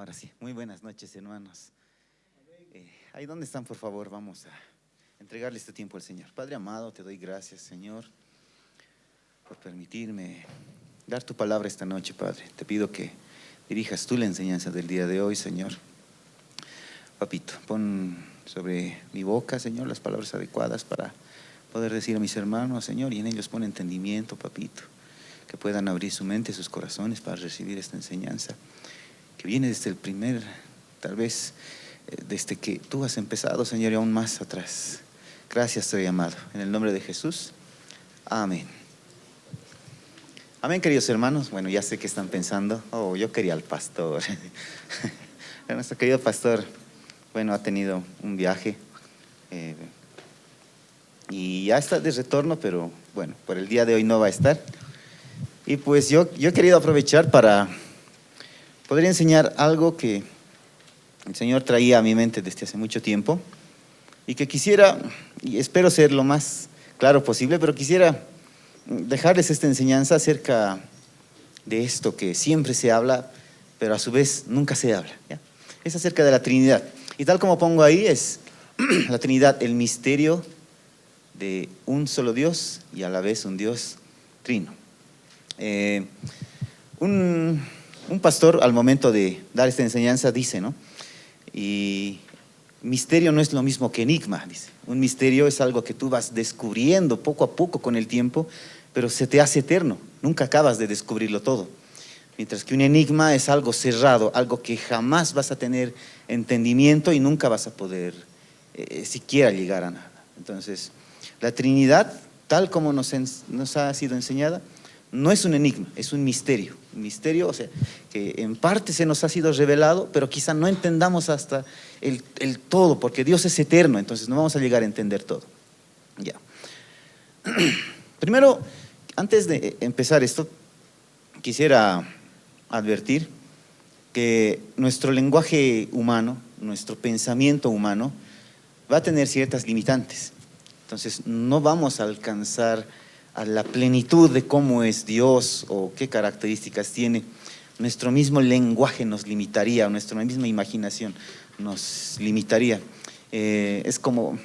Ahora sí, muy buenas noches, hermanos. Ahí donde están, por favor, vamos a entregarle este tiempo al Señor. Padre amado, te doy gracias, Señor, por permitirme dar tu palabra esta noche, Padre. Te pido que dirijas tú la enseñanza del día de hoy, Señor. Papito, pon sobre mi boca, Señor, las palabras adecuadas para poder decir a mis hermanos, Señor, y en ellos pon entendimiento, Papito, que puedan abrir su mente, sus corazones para recibir esta enseñanza que viene desde el primer, tal vez, desde que tú has empezado, Señor, y aún más atrás. Gracias, te doy, amado. En el nombre de Jesús, amén. Amén, queridos hermanos. Bueno, ya sé que están pensando, oh, yo quería al pastor. Nuestro querido pastor, bueno, ha tenido un viaje y ya está de retorno, pero bueno, por el día de hoy no va a estar. Y pues yo he querido aprovechar para poder enseñar algo que el Señor traía a mi mente desde hace mucho tiempo y que quisiera, y espero ser lo más claro posible, pero quisiera dejarles esta enseñanza acerca de esto que siempre se habla, pero a su vez nunca se habla, ¿ya? Es acerca de la Trinidad. Y tal como pongo ahí, es la Trinidad, el misterio de un solo Dios y a la vez un Dios trino. Un pastor al momento de dar esta enseñanza dice, ¿no? Y misterio no es lo mismo que enigma, dice. Un misterio es algo que tú vas descubriendo poco a poco con el tiempo, pero se te hace eterno, nunca acabas de descubrirlo todo. Mientras que un enigma es algo cerrado, algo que jamás vas a tener entendimiento y nunca vas a poder siquiera llegar a nada. Entonces, la Trinidad, tal como nos ha sido enseñada, no es un enigma, es un misterio. Un misterio, o sea, que en parte se nos ha sido revelado, pero quizá no entendamos hasta el todo, porque Dios es eterno, entonces no vamos a llegar a entender todo. Ya. Primero, antes de empezar esto, quisiera advertir que nuestro lenguaje humano, nuestro pensamiento humano, va a tener ciertas limitantes. Entonces, no vamos a alcanzar a la plenitud de cómo es Dios o qué características tiene. Nuestro mismo lenguaje nos limitaría, nuestra misma imaginación nos limitaría. Es como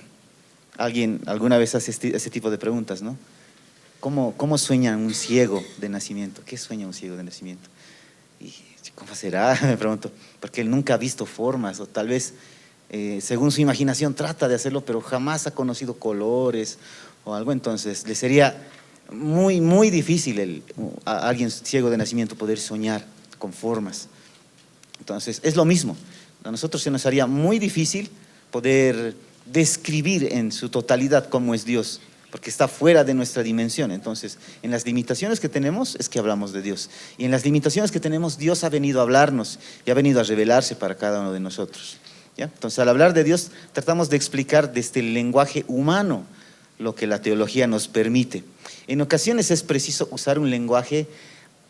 alguien alguna vez hace ese tipo de preguntas, ¿no? ¿Cómo sueña un ciego de nacimiento? ¿Qué sueña un ciego de nacimiento? Y ¿cómo será? Me pregunto, porque él nunca ha visto formas, o tal vez según su imaginación trata de hacerlo, pero jamás ha conocido colores o algo. Entonces le sería muy, muy difícil a alguien ciego de nacimiento poder soñar con formas. Entonces es lo mismo, a nosotros se nos haría muy difícil poder describir en su totalidad cómo es Dios, porque está fuera de nuestra dimensión. Entonces, en las limitaciones que tenemos es que hablamos de Dios, y en las limitaciones que tenemos, Dios ha venido a hablarnos y ha venido a revelarse para cada uno de nosotros, ¿ya? Entonces, al hablar de Dios, tratamos de explicar desde el lenguaje humano lo que la teología nos permite. En ocasiones es preciso usar un lenguaje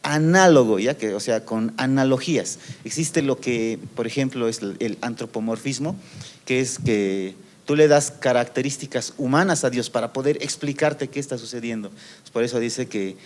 análogo, ¿ya? O sea, con analogías. Existe lo que, por ejemplo, es el antropomorfismo, que es que tú le das características humanas a Dios para poder explicarte qué está sucediendo. Por eso dice que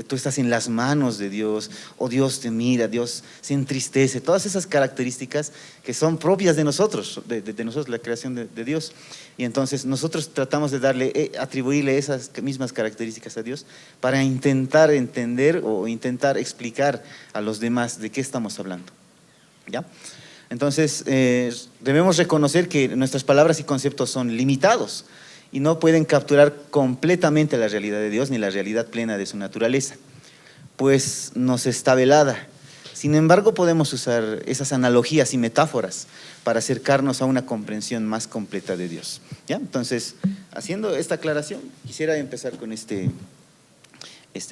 tú estás en las manos de Dios, o Dios te mira, Dios se entristece. Todas esas características que son propias de nosotros, de nosotros, la creación de Dios. Y entonces nosotros tratamos de atribuirle esas mismas características a Dios para intentar entender o intentar explicar a los demás de qué estamos hablando, ¿ya? Entonces, debemos reconocer que nuestras palabras y conceptos son limitados y no pueden capturar completamente la realidad de Dios ni la realidad plena de su naturaleza, pues nos está velada. Sin embargo, podemos usar esas analogías y metáforas para acercarnos a una comprensión más completa de Dios, ¿ya? Entonces, haciendo esta aclaración, quisiera empezar con este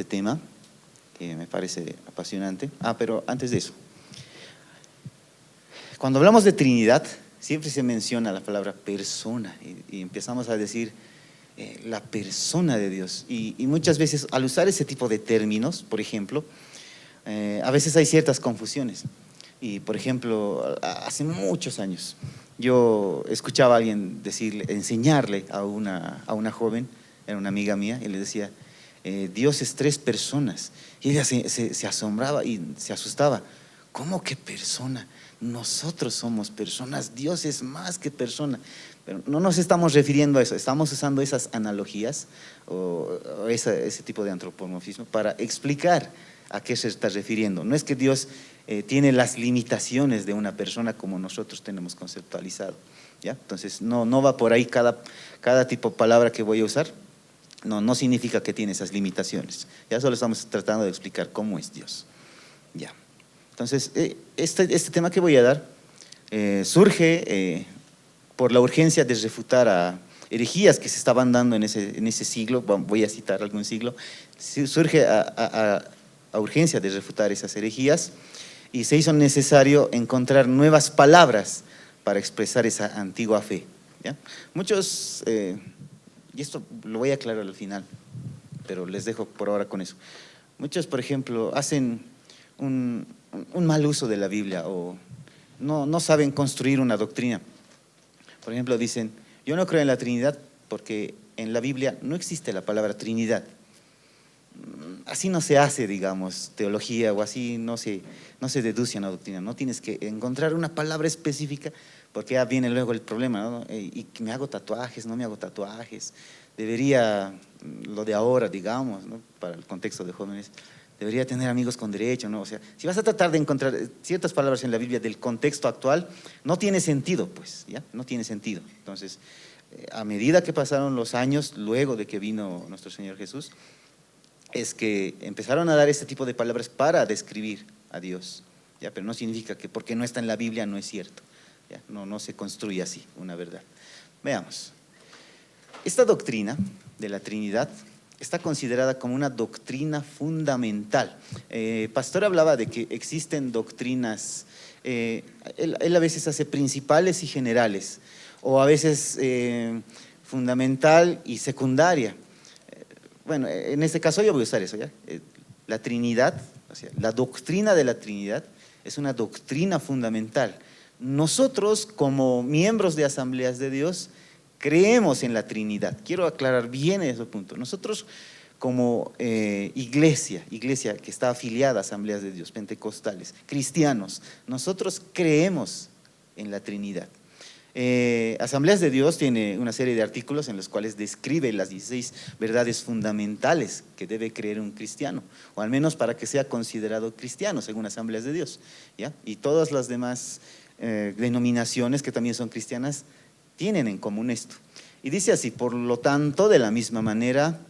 tema que me parece apasionante. Pero antes de eso, cuando hablamos de Trinidad, siempre se menciona la palabra persona y empezamos a decir la persona de Dios. Y muchas veces al usar ese tipo de términos, por ejemplo, a veces hay ciertas confusiones. Y por ejemplo, hace muchos años yo escuchaba a alguien enseñarle a una joven, era una amiga mía, y le decía, Dios es tres personas. Y ella se asombraba y se asustaba. ¿Cómo que persona? Nosotros somos personas, Dios es más que persona. Pero no nos estamos refiriendo a eso, estamos usando esas analogías o ese tipo de antropomorfismo para explicar a qué se está refiriendo. No es que Dios tiene las limitaciones de una persona como nosotros tenemos conceptualizado, ¿ya? Entonces no va por ahí cada tipo de palabra que voy a usar, no significa que tiene esas limitaciones, ya solo estamos tratando de explicar cómo es Dios, ya. Entonces este tema que voy a dar surge por la urgencia de refutar a herejías que se estaban dando en ese siglo. Voy a citar algún siglo. Surge a urgencia de refutar esas herejías y se hizo necesario encontrar nuevas palabras para expresar esa antigua fe, ¿ya? Muchos, y esto lo voy a aclarar al final, pero les dejo por ahora con eso. Muchos, por ejemplo, hacen un mal uso de la Biblia o no saben construir una doctrina. Por ejemplo, dicen, yo no creo en la Trinidad porque en la Biblia no existe la palabra Trinidad. Así no se hace, digamos, teología, o así no se deduce una doctrina. No tienes que encontrar una palabra específica, porque ya viene luego el problema, ¿no? Y me hago tatuajes, no me hago tatuajes. Debería, lo de ahora, digamos, ¿no? Para el contexto de jóvenes, debería tener amigos con derecho, ¿no? O sea, si vas a tratar de encontrar ciertas palabras en la Biblia del contexto actual, no tiene sentido, pues, ¿ya? No tiene sentido. Entonces, a medida que pasaron los años, luego de que vino nuestro Señor Jesús, es que empezaron a dar este tipo de palabras para describir a Dios, ¿ya? Pero no significa que porque no está en la Biblia no es cierto, ¿ya? No se construye así una verdad. Veamos. Esta doctrina de la Trinidad está considerada como una doctrina fundamental. Pastor hablaba de que existen doctrinas, él a veces hace principales y generales, o a veces fundamental y secundaria. Bueno, en este caso yo voy a usar eso, ¿ya? La Trinidad, o sea, la doctrina de la Trinidad es una doctrina fundamental. Nosotros, como miembros de Asambleas de Dios, creemos en la Trinidad. Quiero aclarar bien ese punto. Nosotros, como iglesia que está afiliada a Asambleas de Dios, pentecostales, cristianos, nosotros creemos en la Trinidad. Asambleas de Dios tiene una serie de artículos en los cuales describe las 16 verdades fundamentales que debe creer un cristiano, o al menos para que sea considerado cristiano según Asambleas de Dios, ¿ya? Y todas las demás denominaciones que también son cristianas tienen en común esto. Y dice así: por lo tanto, de la misma manera,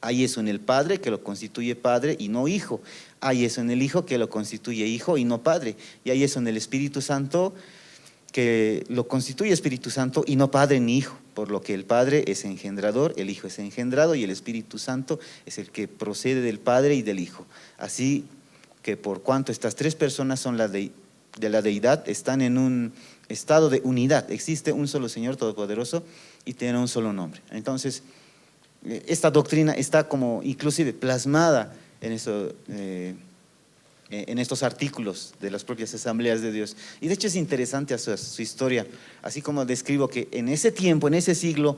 hay eso en el Padre que lo constituye Padre y no Hijo, hay eso en el Hijo que lo constituye Hijo y no Padre, y hay eso en el Espíritu Santo que lo constituye Espíritu Santo y no Padre ni Hijo, por lo que el Padre es engendrador, el Hijo es engendrado y el Espíritu Santo es el que procede del Padre y del Hijo. Así que por cuanto estas tres personas son de la deidad, están en un estado de unidad. Existe un solo Señor Todopoderoso y tiene un solo nombre. Entonces, esta doctrina está como inclusive plasmada en eso, en estos artículos de las propias Asambleas de Dios. Y de hecho es interesante su historia, así como describo que en ese tiempo, en ese siglo,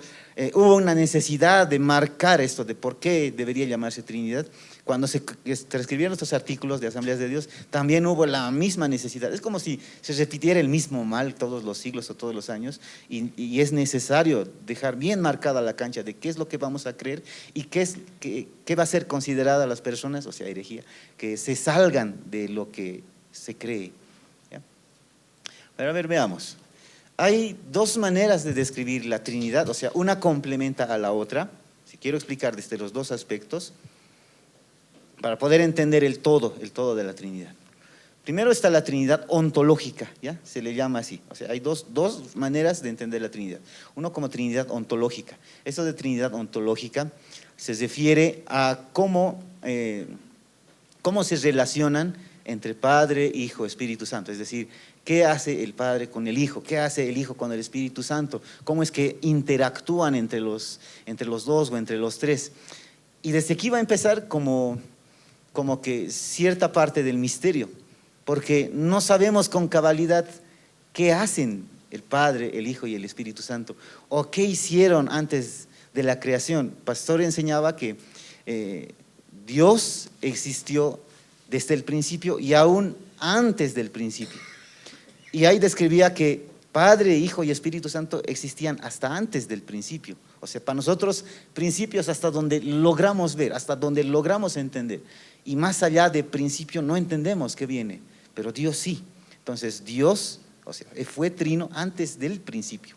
hubo una necesidad de marcar esto de por qué debería llamarse Trinidad. Cuando se escribieron estos artículos de Asambleas de Dios, también hubo la misma necesidad. Es como si se repitiera el mismo mal todos los siglos o todos los años, y es necesario dejar bien marcada la cancha de qué es lo que vamos a creer y qué va a ser considerada a las personas, o sea, herejía, que se salgan de lo que se cree, ¿ya? Pero a ver, veamos. Hay dos maneras de describir la Trinidad, o sea, una complementa a la otra. Si quiero explicar desde los dos aspectos, para poder entender el todo de la Trinidad. Primero está la Trinidad ontológica, ¿ya? Se le llama así. O sea, hay dos maneras de entender la Trinidad. Uno como Trinidad ontológica. Esto de Trinidad ontológica se refiere a cómo se relacionan entre Padre, Hijo, Espíritu Santo. Es decir, ¿qué hace el Padre con el Hijo? ¿Qué hace el Hijo con el Espíritu Santo? ¿Cómo es que interactúan entre los dos o entre los tres? Y desde aquí va a empezar como que cierta parte del misterio, porque no sabemos con cabalidad qué hacen el Padre, el Hijo y el Espíritu Santo, o qué hicieron antes de la creación. Pastor enseñaba que Dios existió desde el principio y aún antes del principio. Y ahí describía que Padre, Hijo y Espíritu Santo existían hasta antes del principio. O sea, para nosotros, principios hasta donde logramos ver, hasta donde logramos entender. Y más allá de principio no entendemos qué viene, pero Dios sí. Entonces Dios, o sea, fue trino antes del principio,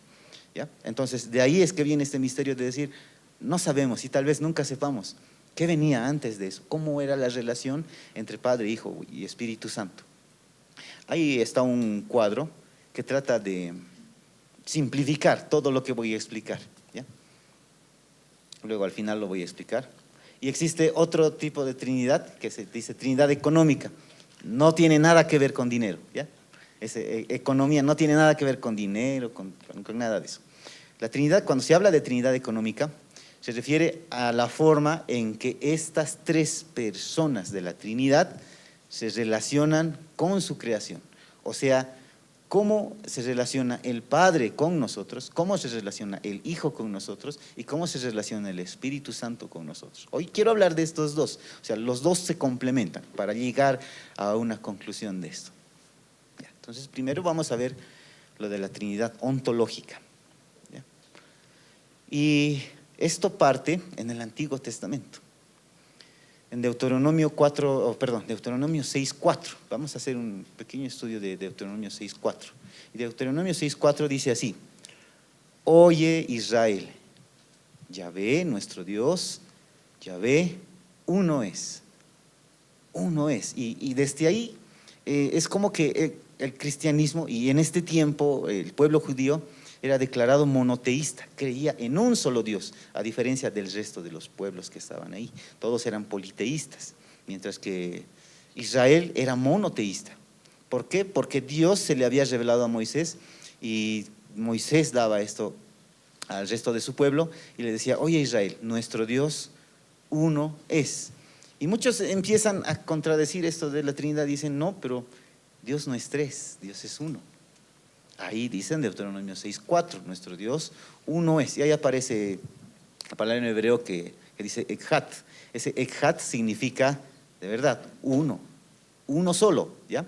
¿ya? Entonces de ahí es que viene este misterio de decir, no sabemos y tal vez nunca sepamos qué venía antes de eso, cómo era la relación entre Padre, Hijo y Espíritu Santo. Ahí está un cuadro que trata de simplificar todo lo que voy a explicar, ¿ya? Luego al final lo voy a explicar. Y existe otro tipo de Trinidad que se dice Trinidad económica. No tiene nada que ver con dinero, ¿ya? Economía no tiene nada que ver con dinero, con nada de eso. La Trinidad, cuando se habla de Trinidad económica, se refiere a la forma en que estas tres personas de la Trinidad se relacionan con su creación. O sea, cómo se relaciona el Padre con nosotros, cómo se relaciona el Hijo con nosotros y cómo se relaciona el Espíritu Santo con nosotros. Hoy quiero hablar de estos dos, o sea, los dos se complementan para llegar a una conclusión de esto. Entonces, primero vamos a ver lo de la Trinidad ontológica, ¿ya? Y esto parte en el Antiguo Testamento. En Deuteronomio 6:4, vamos a hacer un pequeño estudio de Deuteronomio 6:4. Y Deuteronomio 6:4 dice así: Oye Israel, Yahvé, nuestro Dios, Yahvé, uno es. Uno es. Y desde ahí es como que el cristianismo, y en este tiempo el pueblo judío era declarado monoteísta, creía en un solo Dios, a diferencia del resto de los pueblos que estaban ahí. Todos eran politeístas, mientras que Israel era monoteísta. ¿Por qué? Porque Dios se le había revelado a Moisés y Moisés daba esto al resto de su pueblo y le decía: oye Israel, nuestro Dios uno es. Y muchos empiezan a contradecir esto de la Trinidad, dicen: no, pero Dios no es tres, Dios es uno. Ahí dicen Deuteronomio 6:4, nuestro Dios uno es. Y ahí aparece la palabra en hebreo que dice Echad. Ese Echad significa, de verdad, uno solo, ¿ya?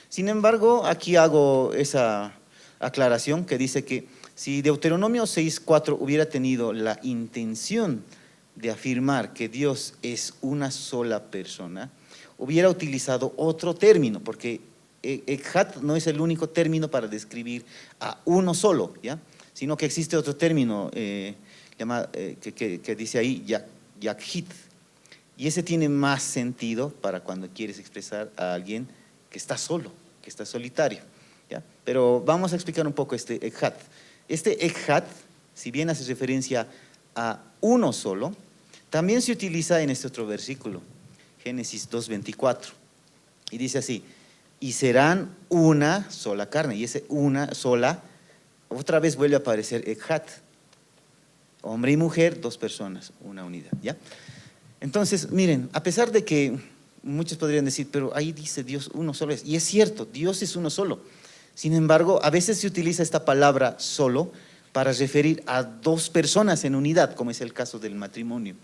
Sin embargo, aquí hago esa aclaración que dice que si Deuteronomio 6:4 hubiera tenido la intención de afirmar que Dios es una sola persona, hubiera utilizado otro término, porque Echad no es el único término para describir a uno solo, ¿ya? Sino que existe otro término que dice ahí Yakhid, y ese tiene más sentido para cuando quieres expresar a alguien que está solo, que está solitario, ¿ya? Pero vamos a explicar un poco este Echad. Este Echad, si bien hace referencia a uno solo, también se utiliza en este otro versículo, Génesis 2:24, y dice así: y serán una sola carne. Y ese una sola, otra vez vuelve a aparecer Echad. Hombre y mujer, dos personas, una unidad, ¿ya? Entonces, miren, a pesar de que muchos podrían decir, pero ahí dice Dios uno solo es. Y es cierto, Dios es uno solo. Sin embargo, a veces se utiliza esta palabra solo para referir a dos personas en unidad, como es el caso del matrimonio,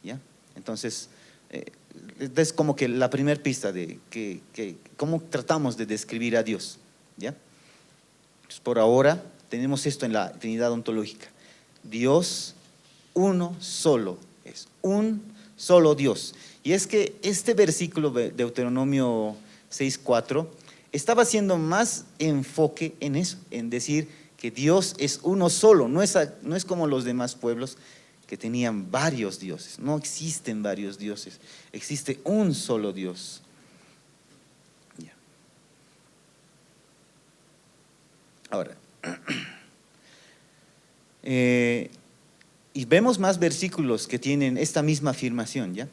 ¿ya? Entonces, es como que la primera pista de cómo tratamos de describir a Dios, ¿ya? Entonces, por ahora tenemos esto en la Trinidad ontológica: Dios uno solo, es un solo Dios. Y es que este versículo de Deuteronomio 6:4 estaba haciendo más enfoque en eso, en decir que Dios es uno solo, no es como los demás pueblos que tenían varios dioses. No existen varios dioses, existe un solo Dios. Ya. Ahora, y vemos más versículos que tienen esta misma afirmación, ¿ya?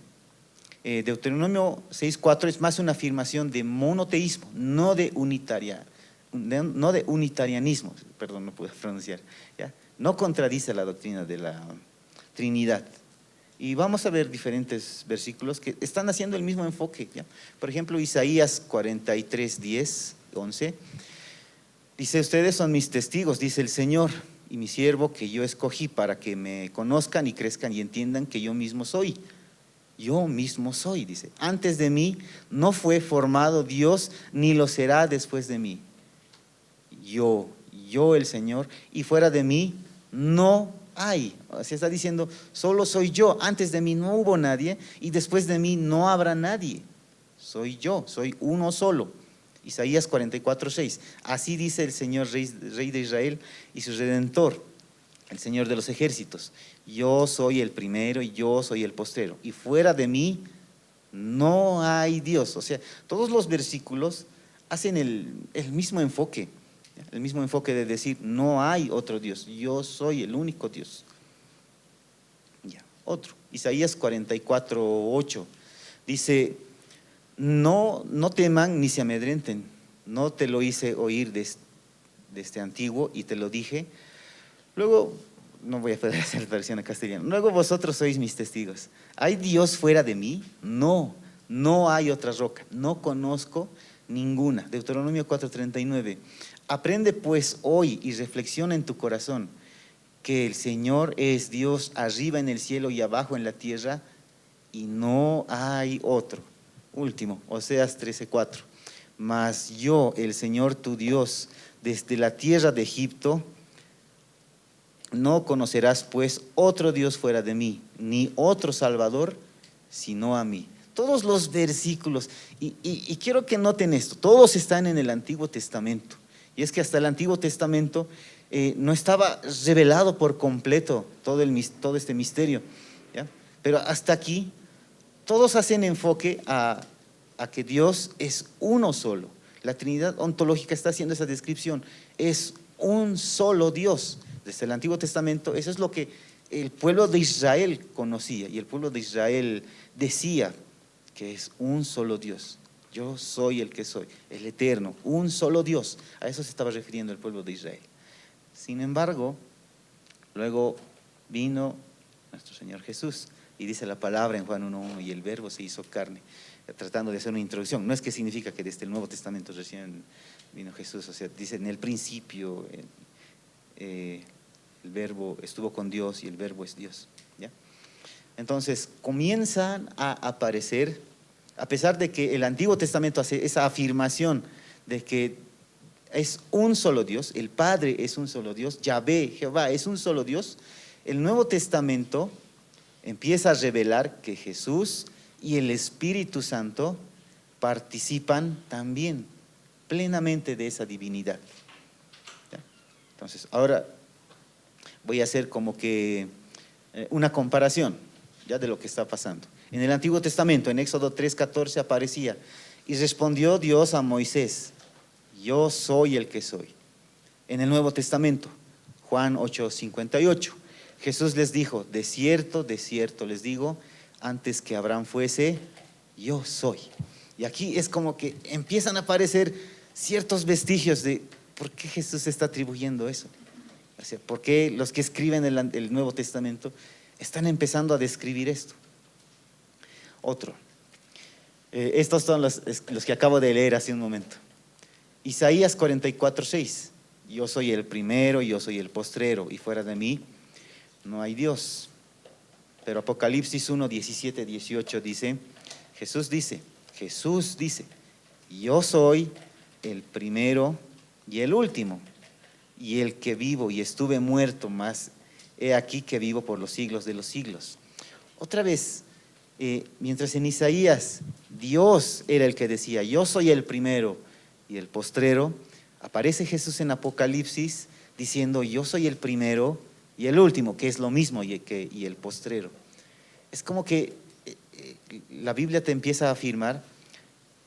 Deuteronomio 6:4 es más una afirmación de monoteísmo, no de unitarianismo, perdón, no puedo pronunciar, ¿ya? No contradice la doctrina de la Trinidad. Y vamos a ver diferentes versículos que están haciendo el mismo enfoque, ¿ya? Por ejemplo, Isaías 43:10-11 dice: ustedes son mis testigos, dice el Señor, y mi siervo que yo escogí para que me conozcan y crezcan y entiendan que yo mismo soy. yo mismo soy, dice. Antes de mí no fue formado Dios, ni lo será después de mí. Yo el Señor, y fuera de mí no hay. Se está diciendo, solo soy yo. Antes de mí no hubo nadie, y después de mí no habrá nadie. Soy yo, soy uno solo. Isaías 44:6. Así dice el Señor, Rey de Israel y su Redentor, el Señor de los ejércitos. Yo soy el primero y yo soy el postrero, y fuera de mí no hay Dios. O sea, todos los versículos hacen el mismo enfoque, el mismo enfoque de decir, no hay otro Dios, yo soy el único Dios. Ya, otro, Isaías 44:8, dice, no teman ni se amedrenten, no te lo hice oír de este antiguo y te lo dije. Luego, no voy a poder hacer versión en castellano. Luego vosotros sois mis testigos. ¿Hay Dios fuera de mí? No, no hay otra roca. No conozco ninguna. Deuteronomio 4:39. Aprende pues hoy y reflexiona en tu corazón que el Señor es Dios arriba en el cielo y abajo en la tierra, y no hay otro. Último, Oseas 13:4. Mas yo, el Señor tu Dios, desde la tierra de Egipto, no conocerás pues otro Dios fuera de mí, ni otro Salvador sino a mí. Todos los versículos, y quiero que noten esto, todos están en el Antiguo Testamento. Y es que hasta el Antiguo Testamento no estaba revelado por completo todo este misterio, ¿ya? Pero hasta aquí todos hacen enfoque a que Dios es uno solo. La Trinidad ontológica está haciendo esa descripción, es un solo Dios. Desde el Antiguo Testamento, eso es lo que el pueblo de Israel conocía, y el pueblo de Israel decía que es un solo Dios. Yo soy el que soy, el eterno, un solo Dios. A eso se estaba refiriendo el pueblo de Israel. Sin embargo, luego vino nuestro Señor Jesús, y dice la palabra en Juan 1:1, y el Verbo se hizo carne, tratando de hacer una introducción. No es que significa que desde el Nuevo Testamento recién vino Jesús, o sea, dice en el principio, el Verbo estuvo con Dios y el Verbo es Dios, ¿ya? Entonces comienzan a aparecer, a pesar de que el Antiguo Testamento hace esa afirmación de que es un solo Dios, el Padre es un solo Dios, Yahvé, Jehová es un solo Dios, el Nuevo Testamento empieza a revelar que Jesús y el Espíritu Santo participan también plenamente de esa divinidad, ¿ya? Entonces, ahora voy a hacer como que una comparación ya de lo que está pasando. En el Antiguo Testamento, en Éxodo 3:14 aparecía, y respondió Dios a Moisés, yo soy el que soy. En el Nuevo Testamento, Juan 8:58, Jesús les dijo, de cierto les digo, antes que Abraham fuese, yo soy. Y aquí es como que empiezan a aparecer ciertos vestigios de por qué Jesús está atribuyendo eso. O sea, ¿por qué los que escriben el Nuevo Testamento están empezando a describir esto? Otro. Estos son los que acabo de leer hace un momento. Isaías 44:6. Yo soy el primero, yo soy el postrero, y fuera de mí no hay Dios. Pero Apocalipsis 1:17-18 dice, Jesús dice, yo soy el primero y el último, y el que vivo y estuve muerto, mas he aquí que vivo por los siglos de los siglos. Otra vez, mientras en Isaías Dios era el que decía, yo soy el primero y el postrero, aparece Jesús en Apocalipsis diciendo, yo soy el primero y el último, que es lo mismo y el postrero. Es como que la Biblia te empieza a afirmar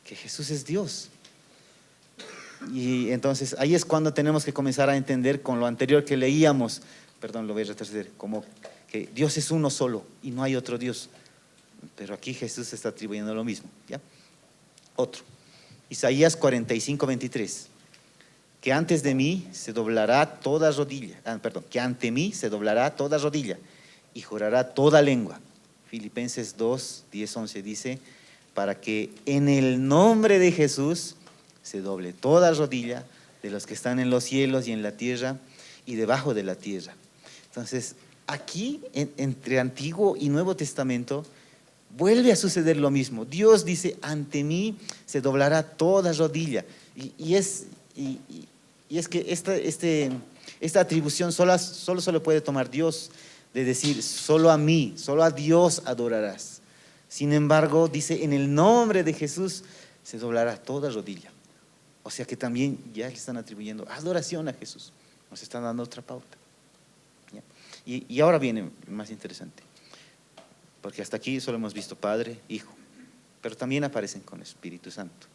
que Jesús es Dios. Y entonces ahí es cuando tenemos que comenzar a entender con lo anterior que leíamos, perdón, lo voy a retroceder, como que Dios es uno solo y no hay otro Dios. Pero aquí Jesús está atribuyendo lo mismo, ¿ya? Otro, Isaías 45:23, que antes de mí se doblará toda rodilla, que ante mí se doblará toda rodilla y jurará toda lengua. Filipenses 2:10-11 dice, para que en el nombre de Jesús se doble toda rodilla de los que están en los cielos y en la tierra y debajo de la tierra. Entonces, aquí entre Antiguo y Nuevo Testamento vuelve a suceder lo mismo. Dios dice, ante mí se doblará toda rodilla. Y es que esta atribución solo se lo puede tomar Dios, de decir, solo a mí, solo a Dios adorarás. Sin embargo, dice, en el nombre de Jesús se doblará toda rodilla. O sea que también ya le están atribuyendo adoración a Jesús. Nos están dando otra pauta. ¿Ya? Y ahora viene lo más interesante. Porque hasta aquí solo hemos visto Padre, Hijo, pero también aparecen con Espíritu Santo.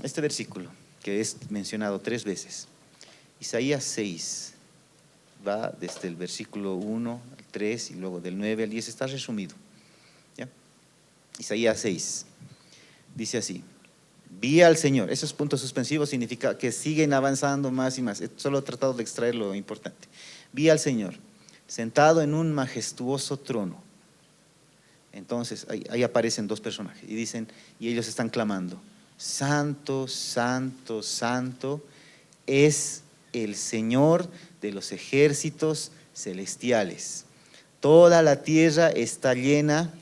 Este versículo, que es mencionado 3 veces, Isaías 6, va desde el versículo 1 al 3 y luego del 9 al 10, está resumido. ¿Ya? Isaías 6, dice así: vi al Señor. Esos puntos suspensivos significa que siguen avanzando más y más. Solo he tratado de extraer lo importante. Vi al Señor sentado en un majestuoso trono. Entonces ahí aparecen 2 personajes y dicen, y ellos están clamando: Santo, Santo, Santo es el Señor de los ejércitos celestiales. Toda la tierra está llena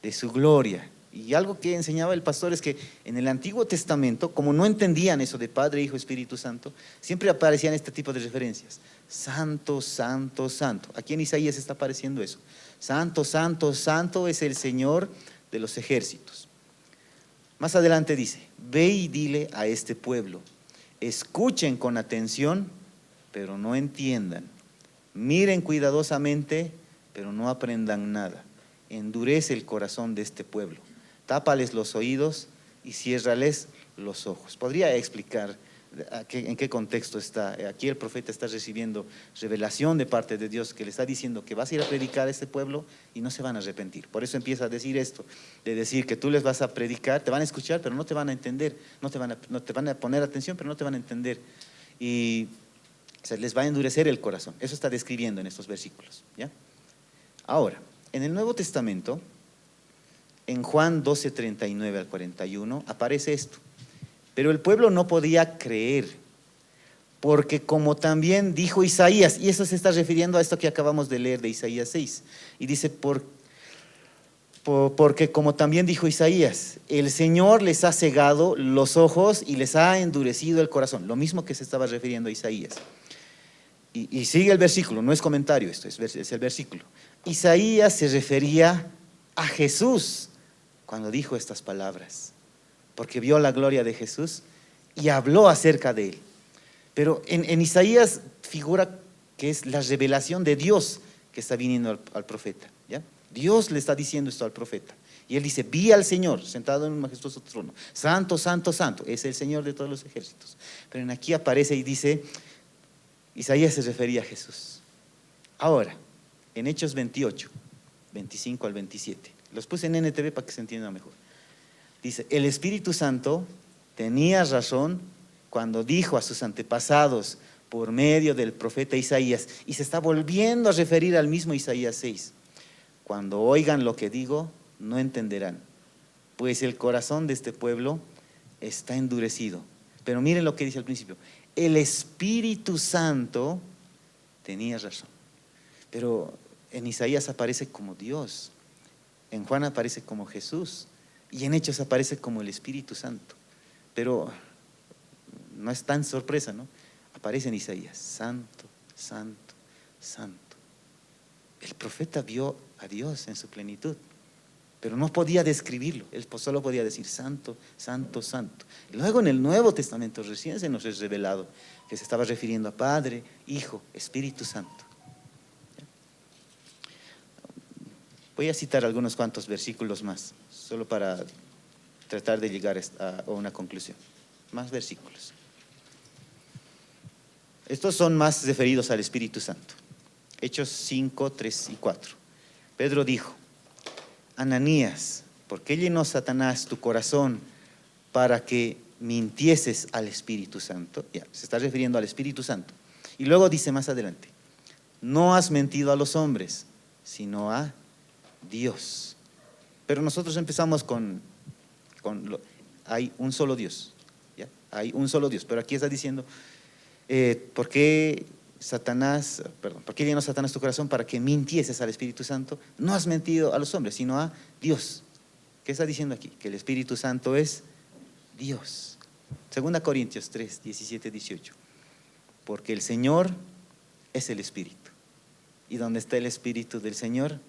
de su gloria. Y algo que enseñaba el pastor es que en el Antiguo Testamento, como no entendían eso de Padre, Hijo, Espíritu Santo, siempre aparecían este tipo de referencias: Santo, Santo, Santo. Aquí en Isaías está apareciendo eso: Santo, Santo, Santo es el Señor de los ejércitos. Más adelante dice: ve y dile a este pueblo, escuchen con atención, pero no entiendan, miren cuidadosamente, pero no aprendan nada. Endurece el corazón de este pueblo, tápales los oídos y ciérrales los ojos. ¿Podría explicar en qué contexto está? Aquí el profeta está recibiendo revelación de parte de Dios, que le está diciendo que vas a ir a predicar a este pueblo y no se van a arrepentir. Por eso empieza a decir esto, de decir que tú les vas a predicar, te van a escuchar, pero no te van a entender, no te van a poner atención, pero no te van a entender. Y se les va a endurecer el corazón. Eso está describiendo en estos versículos, ¿ya? Ahora, en el Nuevo Testamento, en Juan 12, 39 al 41, aparece esto: pero el pueblo no podía creer, porque como también dijo Isaías, y eso se está refiriendo a esto que acabamos de leer de Isaías 6, y dice, porque como también dijo Isaías, el Señor les ha cegado los ojos y les ha endurecido el corazón. Lo mismo que se estaba refiriendo a Isaías. Y sigue el versículo, no es comentario esto, es el versículo. Isaías se refería a Jesús cuando dijo estas palabras, porque vio la gloria de Jesús y habló acerca de él. Pero en Isaías figura que es la revelación de Dios que está viniendo al profeta, ¿ya? Dios le está diciendo esto al profeta. Y él dice: vi al Señor sentado en un majestuoso trono. Santo, Santo, Santo, es el Señor de todos los ejércitos. Pero aquí aparece y dice, Isaías se refería a Jesús. Ahora, en Hechos 28, 25 al 27, los puse en NTV para que se entienda mejor. Dice: el Espíritu Santo tenía razón cuando dijo a sus antepasados por medio del profeta Isaías, y se está volviendo a referir al mismo Isaías 6: cuando oigan lo que digo, no entenderán, pues el corazón de este pueblo está endurecido. Pero miren lo que dice al principio: el Espíritu Santo tenía razón. Pero en Isaías aparece como Dios, en Juan aparece como Jesús, y en Hechos aparece como el Espíritu Santo. Pero no es tan sorpresa, ¿no? Aparece en Isaías: Santo, Santo, Santo. El profeta vio a Dios en su plenitud, pero no podía describirlo. Él solo podía decir: Santo, Santo, Santo. Y luego en el Nuevo Testamento recién se nos es revelado que se estaba refiriendo a Padre, Hijo, Espíritu Santo. Voy a citar algunos cuantos versículos más, solo para tratar de llegar a una conclusión. Más versículos. Estos son más referidos al Espíritu Santo. Hechos 5, 3 y 4. Pedro dijo: Ananías, ¿por qué llenó Satanás tu corazón para que mintieses al Espíritu Santo? Ya, se está refiriendo al Espíritu Santo. Y luego dice más adelante: no has mentido a los hombres, sino a Dios. Pero nosotros empezamos hay un solo Dios, ¿ya? Hay un solo Dios, pero aquí está diciendo, ¿por qué ¿por qué llenó Satanás tu corazón? Para que mintieses al Espíritu Santo. No has mentido a los hombres, sino a Dios. ¿Qué está diciendo aquí? Que el Espíritu Santo es Dios. 2 Corintios 3, 17, 18. Porque el Señor es el Espíritu. Y donde está el Espíritu del Señor,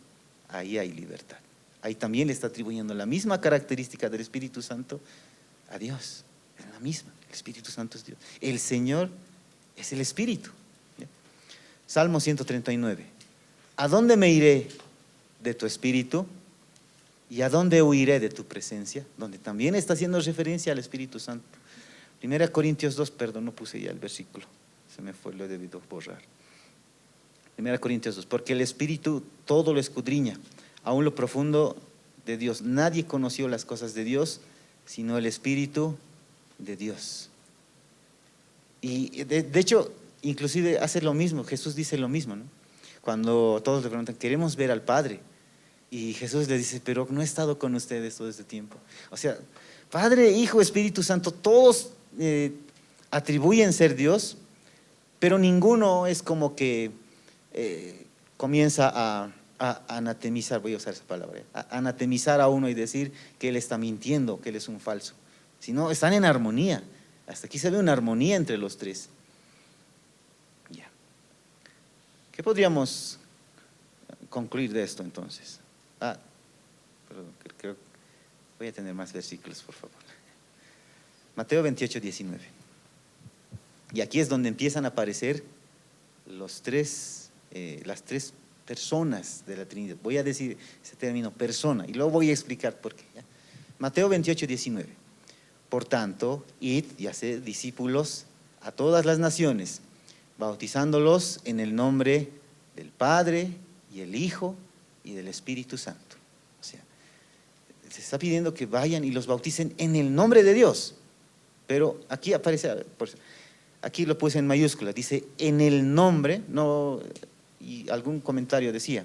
ahí hay libertad. Ahí también le está atribuyendo la misma característica del Espíritu Santo a Dios. Es la misma. El Espíritu Santo es Dios. El Señor es el Espíritu. Salmo 139. ¿A dónde me iré de tu Espíritu? ¿Y a dónde huiré de tu presencia? Donde también está haciendo referencia al Espíritu Santo. 1 Corintios 2, perdón, no puse ya el versículo. Se me fue, lo he debido borrar. 1 Corintios 2, porque el Espíritu todo lo escudriña, aún lo profundo de Dios. Nadie conoció las cosas de Dios, sino el Espíritu de Dios. Y de hecho, inclusive hace lo mismo, Jesús dice lo mismo, ¿no? Cuando todos le preguntan, queremos ver al Padre. Y Jesús le dice, pero no he estado con ustedes todo este tiempo. O sea, Padre, Hijo, Espíritu Santo, todos atribuyen ser Dios, pero ninguno es como que comienza a anatemizar, voy a usar esa palabra, a anatemizar a uno y decir que él está mintiendo, que él es un falso. Sino están en armonía. Hasta aquí se ve una armonía entre los tres. Ya. ¿Qué podríamos concluir de esto entonces? Perdón, creo voy a tener más versículos, por favor. Mateo 28, 19. Y aquí es donde empiezan a aparecer las tres personas de la Trinidad. Voy a decir ese término persona y luego voy a explicar por qué. ¿Ya? Mateo 28, 19. Por tanto, id y haced discípulos a todas las naciones, bautizándolos en el nombre del Padre y el Hijo y del Espíritu Santo. O sea, se está pidiendo que vayan y los bauticen en el nombre de Dios. Pero aquí aparece, aquí lo puse en mayúscula, dice en el nombre, no, y algún comentario decía,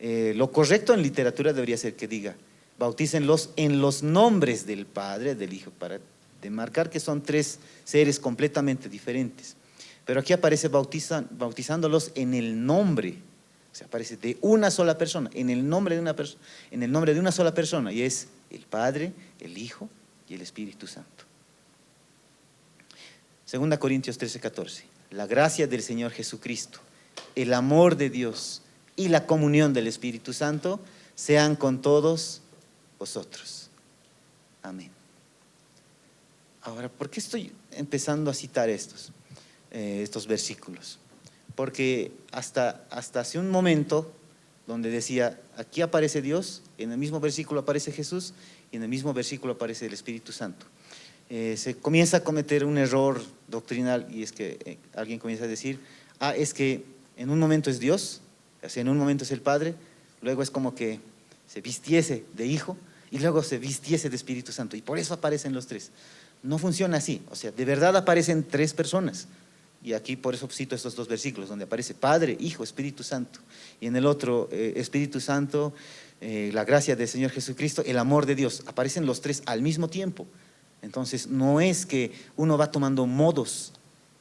lo correcto en literatura debería ser que diga, bautícenlos en los nombres del Padre, del Hijo, para demarcar que son tres seres completamente diferentes. Pero aquí aparece bautizándolos en el nombre, o sea, aparece de una sola persona, en el nombre de una persona, en el nombre de una sola persona, y es el Padre, el Hijo y el Espíritu Santo. 2 Corintios 13, 14. La gracia del Señor Jesucristo, el amor de Dios y la comunión del Espíritu Santo sean con todos vosotros. Amén. Ahora, ¿por qué estoy empezando a citar estos versículos? Porque hasta hace un momento donde decía, aquí aparece Dios, en el mismo versículo aparece Jesús y en el mismo versículo aparece el Espíritu Santo. Se comienza a cometer un error doctrinal y es que alguien comienza a decir, es que en un momento es Dios, o sea, en un momento es el Padre, luego es como que se vistiese de Hijo y luego se vistiese de Espíritu Santo y por eso aparecen los tres. No funciona así, o sea, de verdad aparecen tres personas. Y aquí por eso cito estos dos versículos donde aparece Padre, Hijo, Espíritu Santo. Y en el otro, Espíritu Santo, la gracia del Señor Jesucristo, el amor de Dios. Aparecen los tres al mismo tiempo. Entonces no es que uno va tomando modos,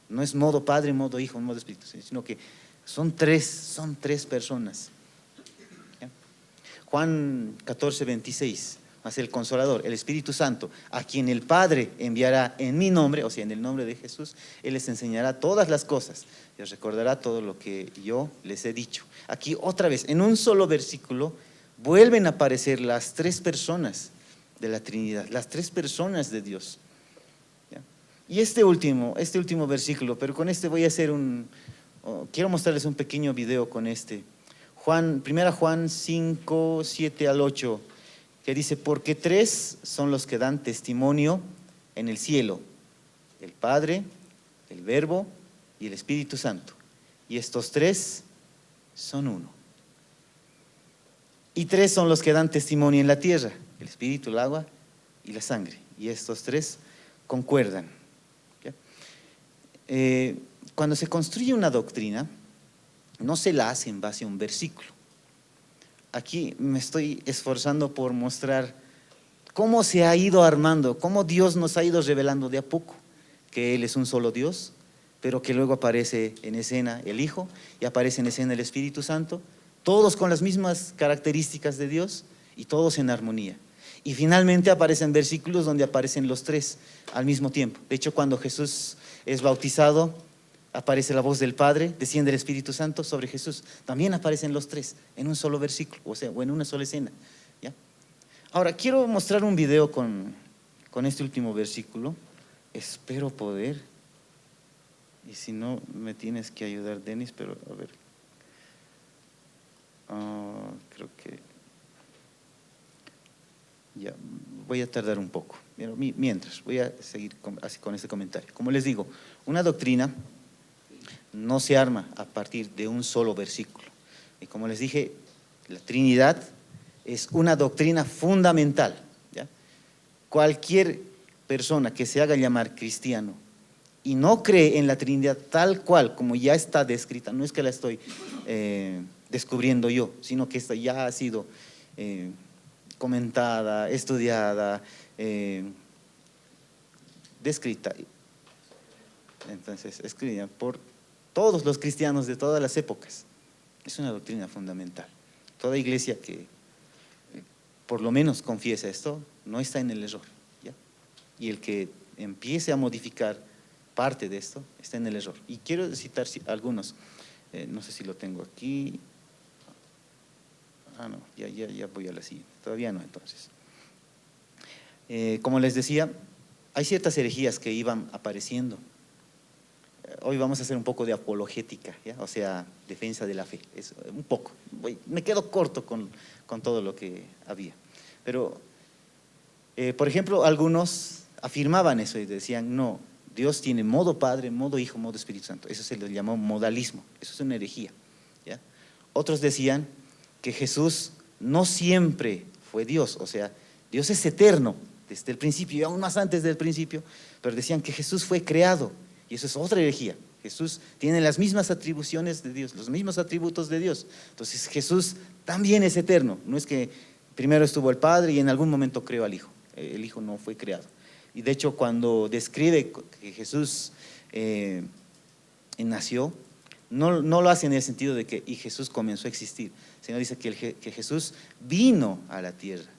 no es modo Padre, modo Hijo, modo Espíritu, sino que son tres personas. ¿Ya? Juan 14, 26. Más el Consolador, el Espíritu Santo, a quien el Padre enviará en mi nombre, o sea, en el nombre de Jesús, Él les enseñará todas las cosas, les recordará todo lo que yo les he dicho. Aquí otra vez, en un solo versículo, vuelven a aparecer las tres personas de la Trinidad, las tres personas de Dios. ¿Ya? Y este último versículo, pero con este voy a hacer quiero mostrarles un pequeño video con este. 1 Juan 5, 7 al 8. Que dice, porque tres son los que dan testimonio en el cielo, el Padre, el Verbo y el Espíritu Santo. Y estos tres son uno. Y tres son los que dan testimonio en la tierra, el Espíritu, el agua y la sangre. Y estos tres concuerdan. Cuando se construye una doctrina, no se la hace en base a un versículo. Aquí me estoy esforzando por mostrar cómo se ha ido armando, cómo Dios nos ha ido revelando de a poco que Él es un solo Dios, pero que luego aparece en escena el Hijo y aparece en escena el Espíritu Santo, todos con las mismas características de Dios y todos en armonía. Y finalmente aparecen versículos donde aparecen los tres al mismo tiempo. De hecho, cuando Jesús es bautizado, aparece la voz del Padre, desciende el Espíritu Santo sobre Jesús. También aparecen los tres en un solo versículo, o en una sola escena, ¿ya? Ahora, quiero mostrar un video con este último versículo. Espero poder. Y si no, me tienes que ayudar, Denis, pero a ver. Creo que ya voy a tardar un poco. Pero mientras, voy a seguir con este comentario. Como les digo, una doctrina no se arma a partir de un solo versículo. Y como les dije, la Trinidad es una doctrina fundamental, ¿ya? Cualquier persona que se haga llamar cristiano y no cree en la Trinidad tal cual como ya está descrita, no es que la estoy descubriendo yo, sino que esta ya ha sido comentada, estudiada, descrita, entonces escrita por todos los cristianos de todas las épocas. Es una doctrina fundamental. Toda iglesia que por lo menos confiesa esto no está en el error, ¿ya? Y el que empiece a modificar parte de esto está en el error. Y quiero citar algunos, no sé si lo tengo aquí. No, ya voy a la siguiente, todavía no entonces. Como les decía, hay ciertas herejías que iban apareciendo. Hoy vamos a hacer un poco de apologética, ¿ya? O sea, defensa de la fe, un poco. Me quedo corto con todo lo que había. Pero, por ejemplo, algunos afirmaban eso y decían, no, Dios tiene modo Padre, modo Hijo, modo Espíritu Santo. Eso se le llamó modalismo, eso es una herejía, ¿ya? Otros decían que Jesús no siempre fue Dios, o sea, Dios es eterno desde el principio y aún más antes del principio, pero decían que Jesús fue creado. Y eso es otra herejía. Jesús tiene las mismas atribuciones de Dios, los mismos atributos de Dios. Entonces Jesús también es eterno. No es que primero estuvo el Padre y en algún momento creó al Hijo. El Hijo no fue creado. Y de hecho, cuando describe que Jesús nació, no lo hace en el sentido de que y Jesús comenzó a existir, sino dice que Jesús vino a la tierra.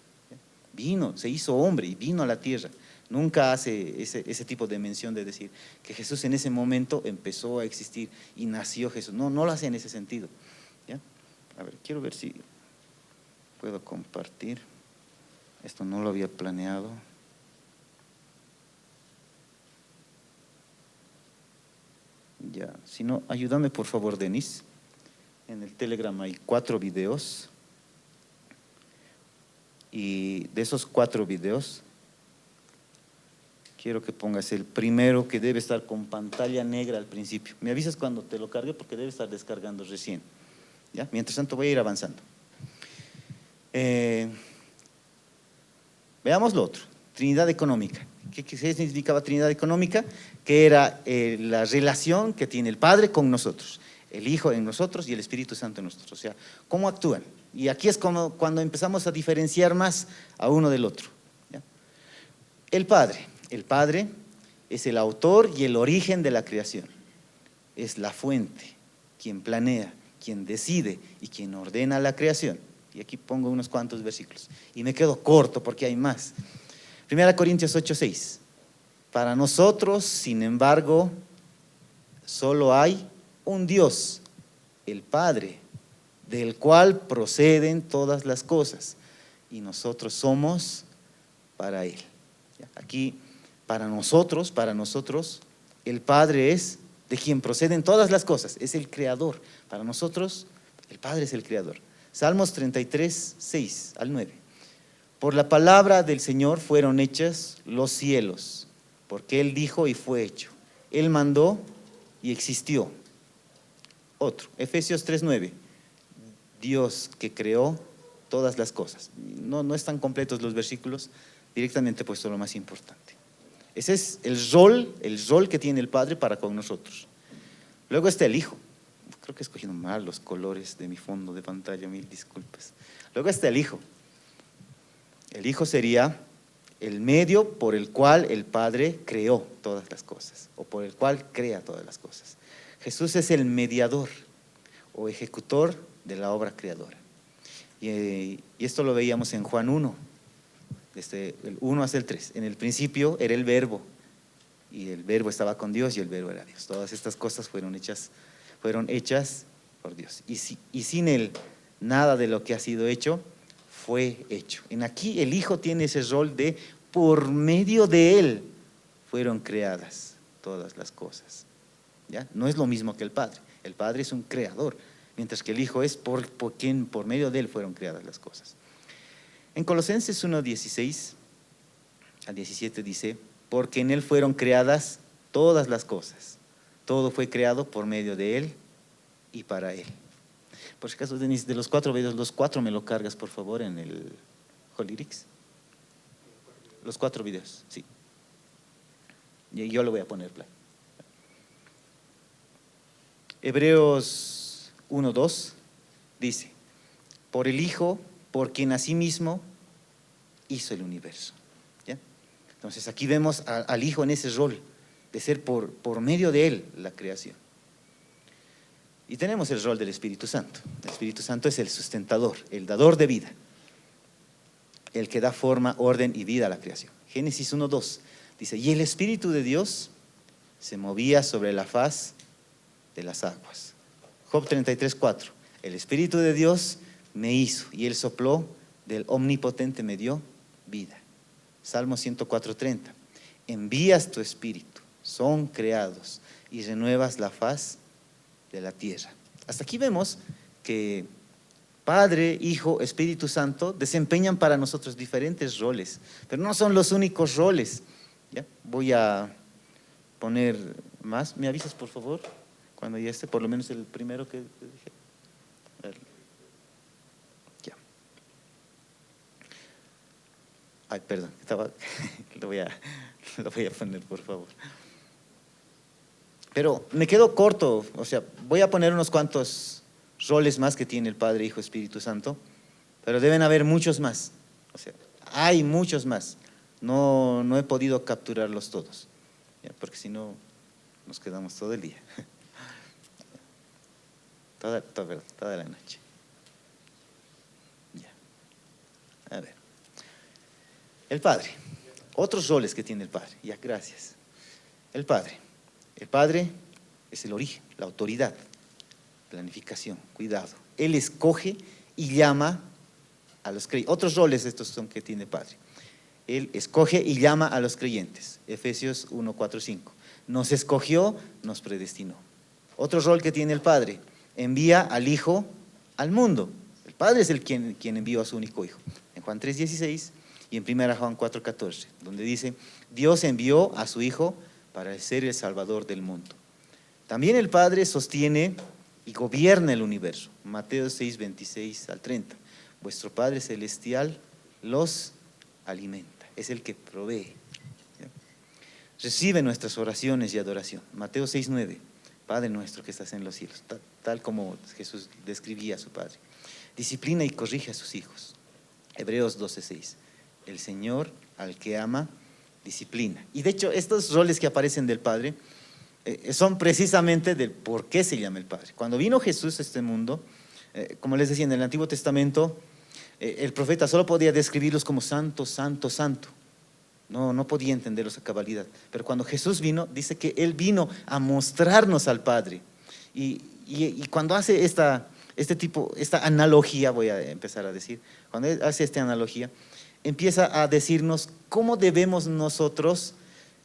Vino, se hizo hombre y vino a la tierra. Nunca hace ese tipo de mención de decir que Jesús en ese momento empezó a existir y nació Jesús. No lo hace en ese sentido, ¿ya? A ver, quiero ver si puedo compartir. Esto no lo había planeado. Ya, si no, ayúdame por favor, Denis. En el Telegram hay 4 videos. Y de esos 4 videos, quiero que pongas el primero, que debe estar con pantalla negra al principio. Me avisas cuando te lo cargue porque debe estar descargando recién, ¿ya? Mientras tanto voy a ir avanzando. Veamos lo otro, Trinidad económica. ¿Qué significaba Trinidad económica? Que era la relación que tiene el Padre con nosotros, el Hijo en nosotros y el Espíritu Santo en nosotros. O sea, ¿cómo actúan? Y aquí es cuando empezamos a diferenciar más a uno del otro, ¿ya? El Padre es el autor y el origen de la creación. Es la fuente, quien planea, quien decide y quien ordena la creación. Y aquí pongo unos cuantos versículos. Y me quedo corto porque hay más. 1 Corintios 8:6. Para nosotros, sin embargo, solo hay un Dios, el Padre, del cual proceden todas las cosas. Y nosotros somos para Él. Aquí, para nosotros, el Padre es de quien proceden todas las cosas, es el Creador. Para nosotros, el Padre es el Creador. Salmos 33:6 al 9. Por la palabra del Señor fueron hechas los cielos, porque Él dijo y fue hecho. Él mandó y existió. Otro, Efesios 3:9. Dios que creó todas las cosas. No están completos los versículos, directamente he puesto lo más importante. Ese es el rol que tiene el Padre para con nosotros. Luego está el Hijo. Creo que he escogido mal los colores de mi fondo de pantalla, mil disculpas. Luego está el Hijo. El Hijo sería el medio por el cual el Padre creó todas las cosas, o por el cual crea todas las cosas. Jesús es el mediador o ejecutor de la obra creadora. Y esto lo veíamos en Juan 1, desde el 1 hasta el 3. En el principio era el Verbo, y el Verbo estaba con Dios y el Verbo era Dios. Todas estas cosas fueron hechas por Dios. Y sin Él, nada de lo que ha sido hecho fue hecho. En aquí el Hijo tiene ese rol de, por medio de Él fueron creadas todas las cosas. ¿Ya? No es lo mismo que el Padre. El Padre es un creador, mientras que el Hijo es por quien, por medio de Él fueron creadas las cosas. En Colosenses 1:16 al 17 dice, porque en Él fueron creadas todas las cosas. Todo fue creado por medio de Él y para Él. Por si acaso, Denis, de los 4 videos, los 4 me lo cargas, por favor, en el Hollyrics. Los 4 videos, sí. Y yo lo voy a poner play. Hebreos 1:2 dice, por el Hijo, por quien asimismo hizo el universo. ¿Ya? Entonces aquí vemos al Hijo en ese rol de ser por medio de Él la creación. Y tenemos el rol del Espíritu Santo. El Espíritu Santo es el sustentador, el dador de vida, el que da forma, orden y vida a la creación. Génesis 1:2 dice, y el Espíritu de Dios se movía sobre la faz de las aguas. Job 33:4, el Espíritu de Dios me hizo y Él sopló, del Omnipotente me dio vida. Salmo 104:30, envías tu Espíritu, son creados y renuevas la faz de la tierra. Hasta aquí vemos que Padre, Hijo, Espíritu Santo desempeñan para nosotros diferentes roles, pero no son los únicos roles. ¿Ya? Voy a poner más. ¿Me avisas, por favor? Cuando ya esté, por lo menos el primero que dije. A ver. Ya. Ay, perdón, lo voy a poner, por favor. Pero me quedo corto, o sea, voy a poner unos cuantos roles más que tiene el Padre, Hijo, Espíritu Santo, pero deben haber muchos más, o sea, hay muchos más. No he podido capturarlos todos, ¿ya? Porque si no, nos quedamos todo el día, toda la noche. Ya. A ver, el Padre, otros roles que tiene el Padre, ya, gracias. El Padre es el origen, la autoridad, planificación, cuidado. Él escoge y llama a los creyentes. Otros roles estos son que tiene el Padre. Él escoge y llama a los creyentes. Efesios 1:4-5. Nos escogió, nos predestinó. Otro rol que tiene el Padre, envía al Hijo al mundo. El Padre es quien envió a su único Hijo. En Juan 3:16 y en 1 Juan 4:14, donde dice, Dios envió a su Hijo para ser el Salvador del mundo. También el Padre sostiene y gobierna el universo. Mateo 6:26-30. Vuestro Padre Celestial los alimenta, es el que provee. ¿Ya? Recibe nuestras oraciones y adoración. Mateo 6:9. Padre nuestro que estás en los cielos, tal como Jesús describía a su Padre. Disciplina y corrige a sus hijos. Hebreos 12:6. El Señor al que ama disciplina. Y de hecho estos roles que aparecen del Padre son precisamente del por qué se llama el Padre. Cuando vino Jesús a este mundo, como les decía, en el Antiguo Testamento el profeta solo podía describirlos como santo, santo, santo. No podía entenderlos a cabalidad. Pero cuando Jesús vino, dice que Él vino a mostrarnos al Padre. Y cuando hace esta analogía, voy a empezar a decir, cuando hace esta analogía, empieza a decirnos cómo debemos nosotros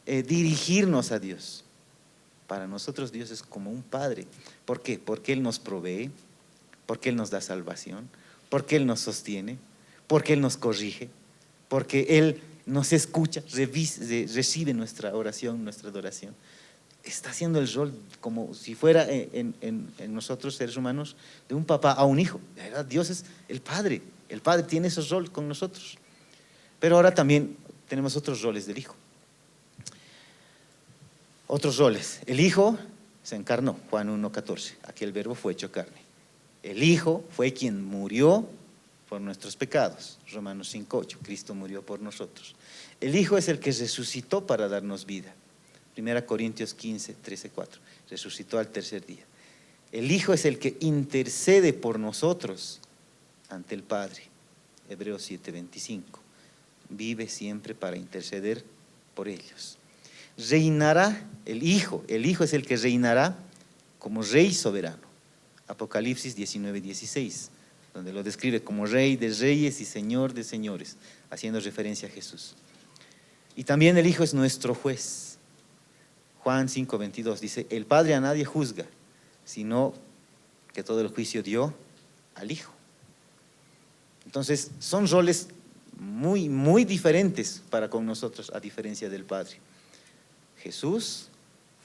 dirigirnos a Dios. Para nosotros Dios es como un Padre. ¿Por qué? Porque Él nos provee, porque Él nos da salvación, porque Él nos sostiene, porque Él nos corrige, porque Él nos escucha, recibe nuestra oración, nuestra adoración. Está haciendo el rol como si fuera en nosotros seres humanos de un papá a un hijo. De verdad, Dios es el Padre tiene esos roles con nosotros. Pero ahora también tenemos otros roles del Hijo. Otros roles. El Hijo se encarnó, Juan 1:14. Aquí el Verbo fue hecho carne. El Hijo fue quien murió por nuestros pecados. Romanos 5:8, Cristo murió por nosotros. El Hijo es el que resucitó para darnos vida. 1 Corintios 15:13-4, resucitó al tercer día. El Hijo es el que intercede por nosotros ante el Padre. Hebreos 7:25, vive siempre para interceder por ellos. Reinará el Hijo es el que reinará como Rey soberano. Apocalipsis 19:16, donde lo describe como Rey de reyes y Señor de señores, haciendo referencia a Jesús. Y también el Hijo es nuestro juez. Juan 5:22 dice, el Padre a nadie juzga, sino que todo el juicio dio al Hijo. Entonces, son roles muy, muy diferentes para con nosotros, a diferencia del Padre. Jesús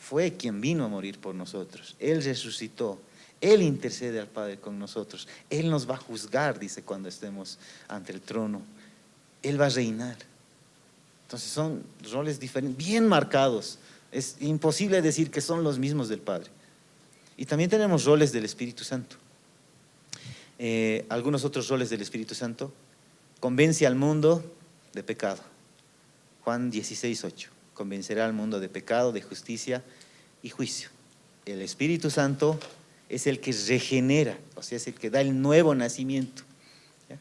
fue quien vino a morir por nosotros. Él resucitó. Él intercede al Padre con nosotros. Él nos va a juzgar, dice, cuando estemos ante el trono. Él va a reinar. Entonces son roles diferentes, bien marcados. Es imposible decir que son los mismos del Padre. Y también tenemos roles del Espíritu Santo. Algunos otros roles del Espíritu Santo. Convence al mundo de pecado. Juan 16:8. Convencerá al mundo de pecado, de justicia y juicio. El Espíritu Santo es el que regenera, o sea, es el que da el nuevo nacimiento. ¿Ya?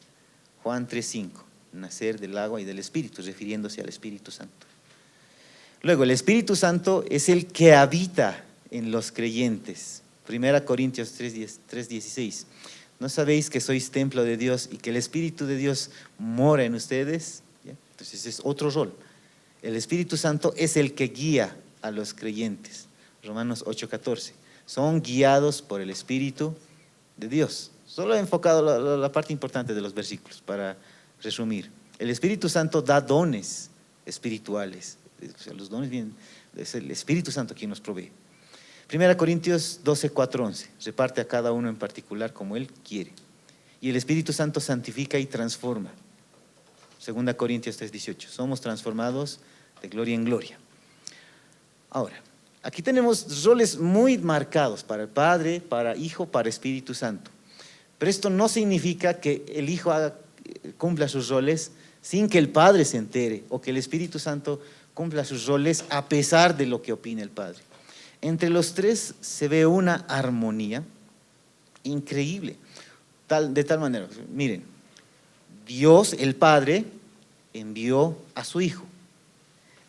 Juan 3:5. Nacer del agua y del Espíritu, refiriéndose al Espíritu Santo. Luego, el Espíritu Santo es el que habita en los creyentes. 1 Corintios 3:16. ¿No sabéis que sois templo de Dios y que el Espíritu de Dios mora en ustedes? ¿Ya? Entonces es otro rol. El Espíritu Santo es el que guía a los creyentes. Romanos 8:14. Son guiados por el Espíritu de Dios. Solo he enfocado la parte importante de los versículos para resumir. El Espíritu Santo da dones espirituales. O sea, los dones vienen, es el Espíritu Santo quien nos provee. 1 Corintios 12:4-11, reparte a cada uno en particular como Él quiere. Y el Espíritu Santo santifica y transforma. 2 Corintios 3:18, somos transformados de gloria en gloria. Ahora, aquí tenemos roles muy marcados para el Padre, para Hijo, para Espíritu Santo. Pero esto no significa que el Hijo cumpla sus roles sin que el Padre se entere, o que el Espíritu Santo cumpla sus roles a pesar de lo que opine el Padre. Entre los tres se ve una armonía increíble, de tal manera, miren, Dios, el Padre, envió a su Hijo.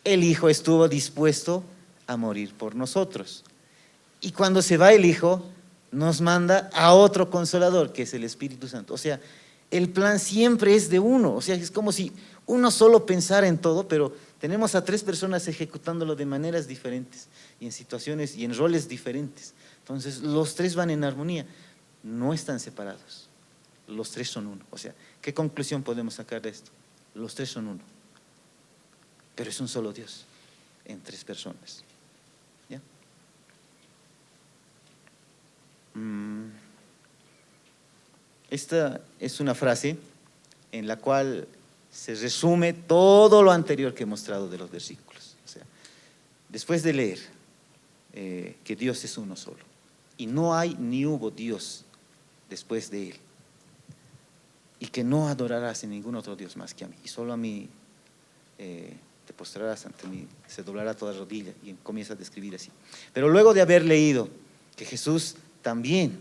El Hijo estuvo dispuesto a morir por nosotros. Y cuando se va el Hijo, nos manda a otro Consolador, que es el Espíritu Santo. O sea, el plan siempre es de uno. O sea, es como si uno solo pensara en todo, pero tenemos a tres personas ejecutándolo de maneras diferentes y en situaciones y en roles diferentes. Entonces, los tres van en armonía, no están separados. Los tres son uno. O sea, ¿qué conclusión podemos sacar de esto? Los tres son uno. Pero es un solo Dios en tres personas. ¿Ya? Esta es una frase en la cual se resume todo lo anterior que he mostrado de los versículos. O sea, después de leer que Dios es uno solo y no hay ni hubo Dios después de Él, y que no adorarás en ningún otro Dios más que a mí, y solo a mí te postrarás ante mí, se doblará toda rodilla, y comienza a describir así. Pero luego de haber leído que Jesús también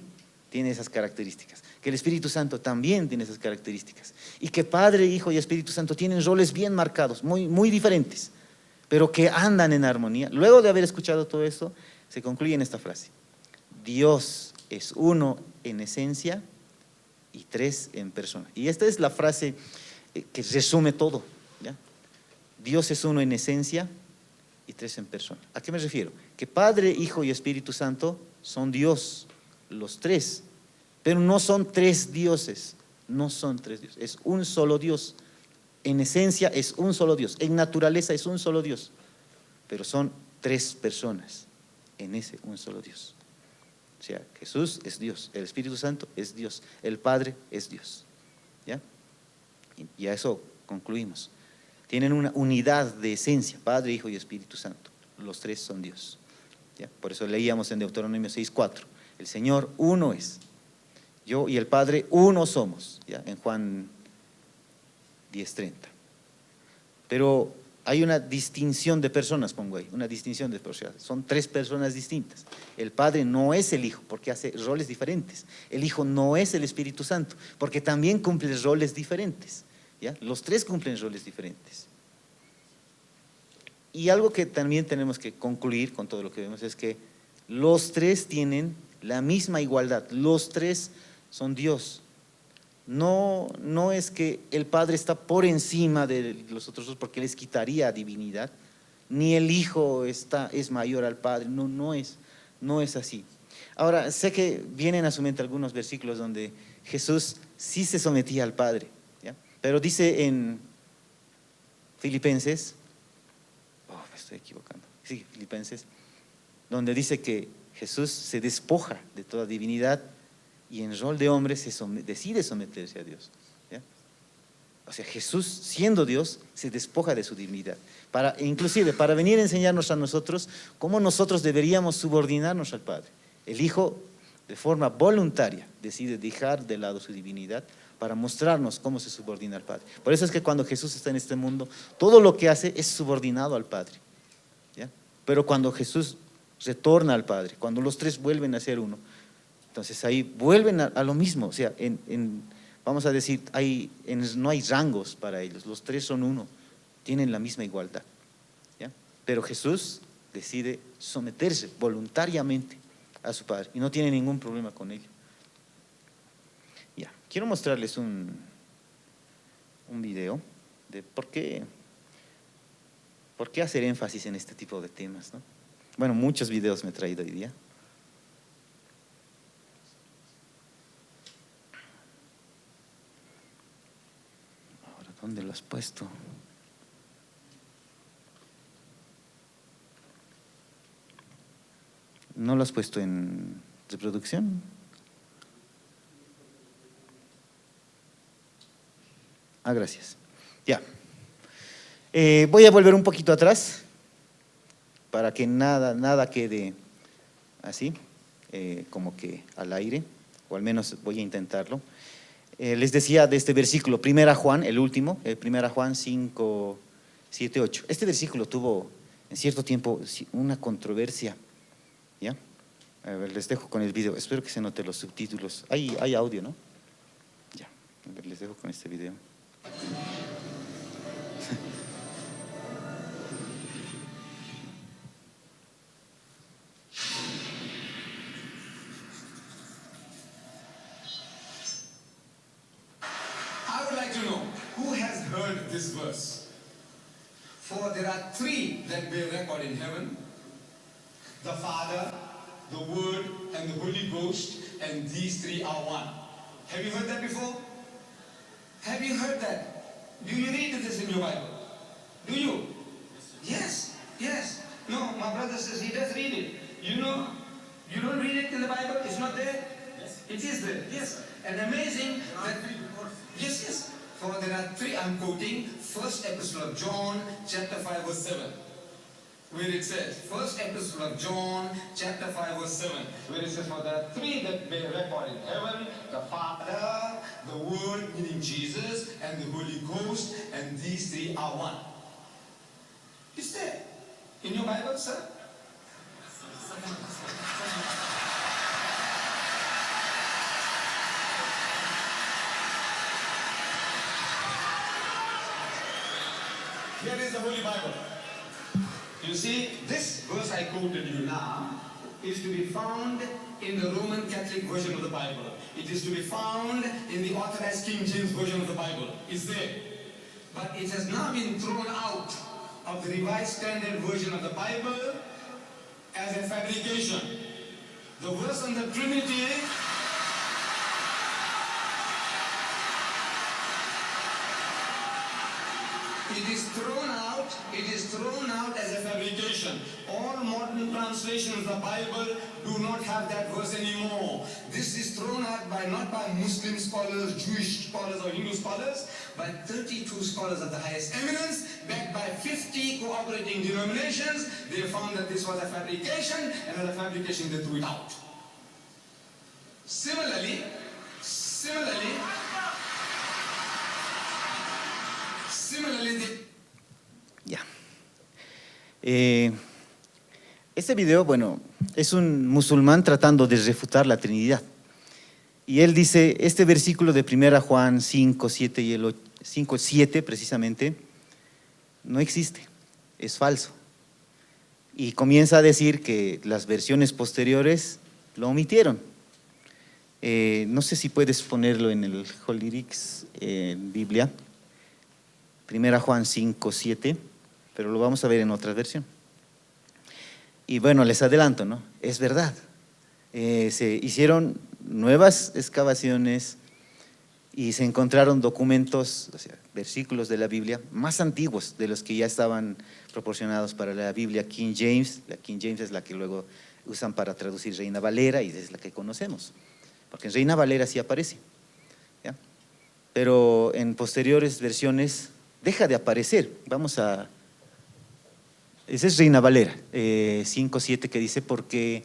tiene esas características, que el Espíritu Santo también tiene esas características, y que Padre, Hijo y Espíritu Santo tienen roles bien marcados, muy, muy diferentes, pero que andan en armonía. Luego de haber escuchado todo esto, se concluye en esta frase: Dios es uno en esencia y tres en persona. Y esta es la frase que resume todo, ¿ya? Dios es uno en esencia y tres en persona. ¿A qué me refiero? Que Padre, Hijo y Espíritu Santo son Dios, los tres, pero no son tres dioses, no son tres dioses, es un solo Dios. En esencia es un solo Dios, en naturaleza es un solo Dios, pero son tres personas en ese un solo Dios. O sea, Jesús es Dios, el Espíritu Santo es Dios, el Padre es Dios. ¿Ya? Y a eso concluimos. Tienen una unidad de esencia, Padre, Hijo y Espíritu Santo. Los tres son Dios. ¿Ya? Por eso leíamos en Deuteronomio 6:4, el Señor uno es. Yo y el Padre uno somos, ¿ya? En Juan 10:30. Pero hay una distinción de personas, pongo ahí, una distinción de personas. Son tres personas distintas. El Padre no es el Hijo, porque hace roles diferentes. El Hijo no es el Espíritu Santo, porque también cumple roles diferentes, ¿ya? Los tres cumplen roles diferentes. Y algo que también tenemos que concluir con todo lo que vemos es que los tres tienen la misma igualdad, los tres son Dios. No, no es que el Padre está por encima de los otros dos porque les quitaría divinidad, ni el Hijo es mayor al Padre, no, no es así. Ahora, sé que vienen a su mente algunos versículos donde Jesús sí se sometía al Padre, ¿ya? Pero dice en Filipenses, me estoy equivocando, sí, Filipenses, donde dice que Jesús se despoja de toda divinidad y en rol de hombre decide someterse a Dios, ¿ya? O sea, Jesús, siendo Dios, se despoja de su divinidad, inclusive para venir a enseñarnos a nosotros cómo nosotros deberíamos subordinarnos al Padre. El Hijo, de forma voluntaria, decide dejar de lado su divinidad para mostrarnos cómo se subordina al Padre. Por eso es que cuando Jesús está en este mundo, todo lo que hace es subordinado al Padre, ¿ya? Pero cuando Jesús retorna al Padre, cuando los tres vuelven a ser uno, entonces ahí vuelven a lo mismo. O sea, vamos a decir, no hay rangos para ellos, los tres son uno, tienen la misma igualdad, ¿ya? Pero Jesús decide someterse voluntariamente a su Padre y no tiene ningún problema con ello. Ya, quiero mostrarles un video de por qué hacer énfasis en este tipo de temas, ¿no? Bueno, muchos videos me he traído hoy día. Ahora, ¿dónde lo has puesto? ¿No lo has puesto en reproducción? Gracias. Ya. Voy a volver un poquito atrás para que nada quede así, como que al aire, o al menos voy a intentarlo. Les decía de este versículo, 1 Juan, el último, 1 Juan 5, 7, 8. Este versículo tuvo en cierto tiempo una controversia, ¿ya? A ver, les dejo con el video, espero que se noten los subtítulos. Hay audio, ¿no? Ya, a ver, les dejo con este video. I would like to know who has heard this verse. For there are three that bear record in heaven: the Father, the Word, and the Holy Ghost, and these three are one. Have you heard that before? Have you heard that? Do you read this in your Bible? Do you? Yes, yes. No, my brother says he does read it. You know, you don't read it in the Bible? It's not there? Yes. It is there, yes. And amazing that... Yes, yes. For there are three, I'm quoting, First Epistle of John, chapter 5, verse 7. Where it says, First Epistle of John, chapter 5, verse 7. Where it says, for there are three that bear record in heaven: the Father, the Word, meaning Jesus, and the Holy Ghost, and these three are one. It's there. In your Bible, sir? Here is the Holy Bible. You see, this verse I quoted you now is to be found in the Roman Catholic version of the Bible. It is to be found in the Authorized King James version of the Bible. It's there. But it has now been thrown out of the Revised Standard Version of the Bible as a fabrication. The verse on the Trinity... It is thrown out as a fabrication. All modern translations of the Bible do not have that verse anymore. This is thrown out not by Muslim scholars, Jewish scholars, or Hindu scholars, but 32 scholars of the highest eminence, backed by 50 cooperating denominations. They found that this was a fabrication, and as a fabrication they threw it out. Similarly, Similarly, Ya. Este video, bueno, es un musulmán tratando de refutar la Trinidad. Y él dice, este versículo de 1 Juan 5, 7 y el 5, 7 precisamente, no existe, es falso. Y comienza a decir que las versiones posteriores lo omitieron. No sé si puedes ponerlo en el Hollyrics, en Biblia, 1 Juan 5, 7, pero lo vamos a ver en otra versión. Y bueno, les adelanto, ¿no? Es verdad. Se hicieron nuevas excavaciones y se encontraron documentos, o sea, versículos de la Biblia más antiguos de los que ya estaban proporcionados para la Biblia King James. La King James es la que luego usan para traducir Reina Valera y es la que conocemos, porque en Reina Valera sí aparece, ¿ya? Pero en posteriores versiones deja de aparecer. Esa es Reina Valera 5:7, que dice, porque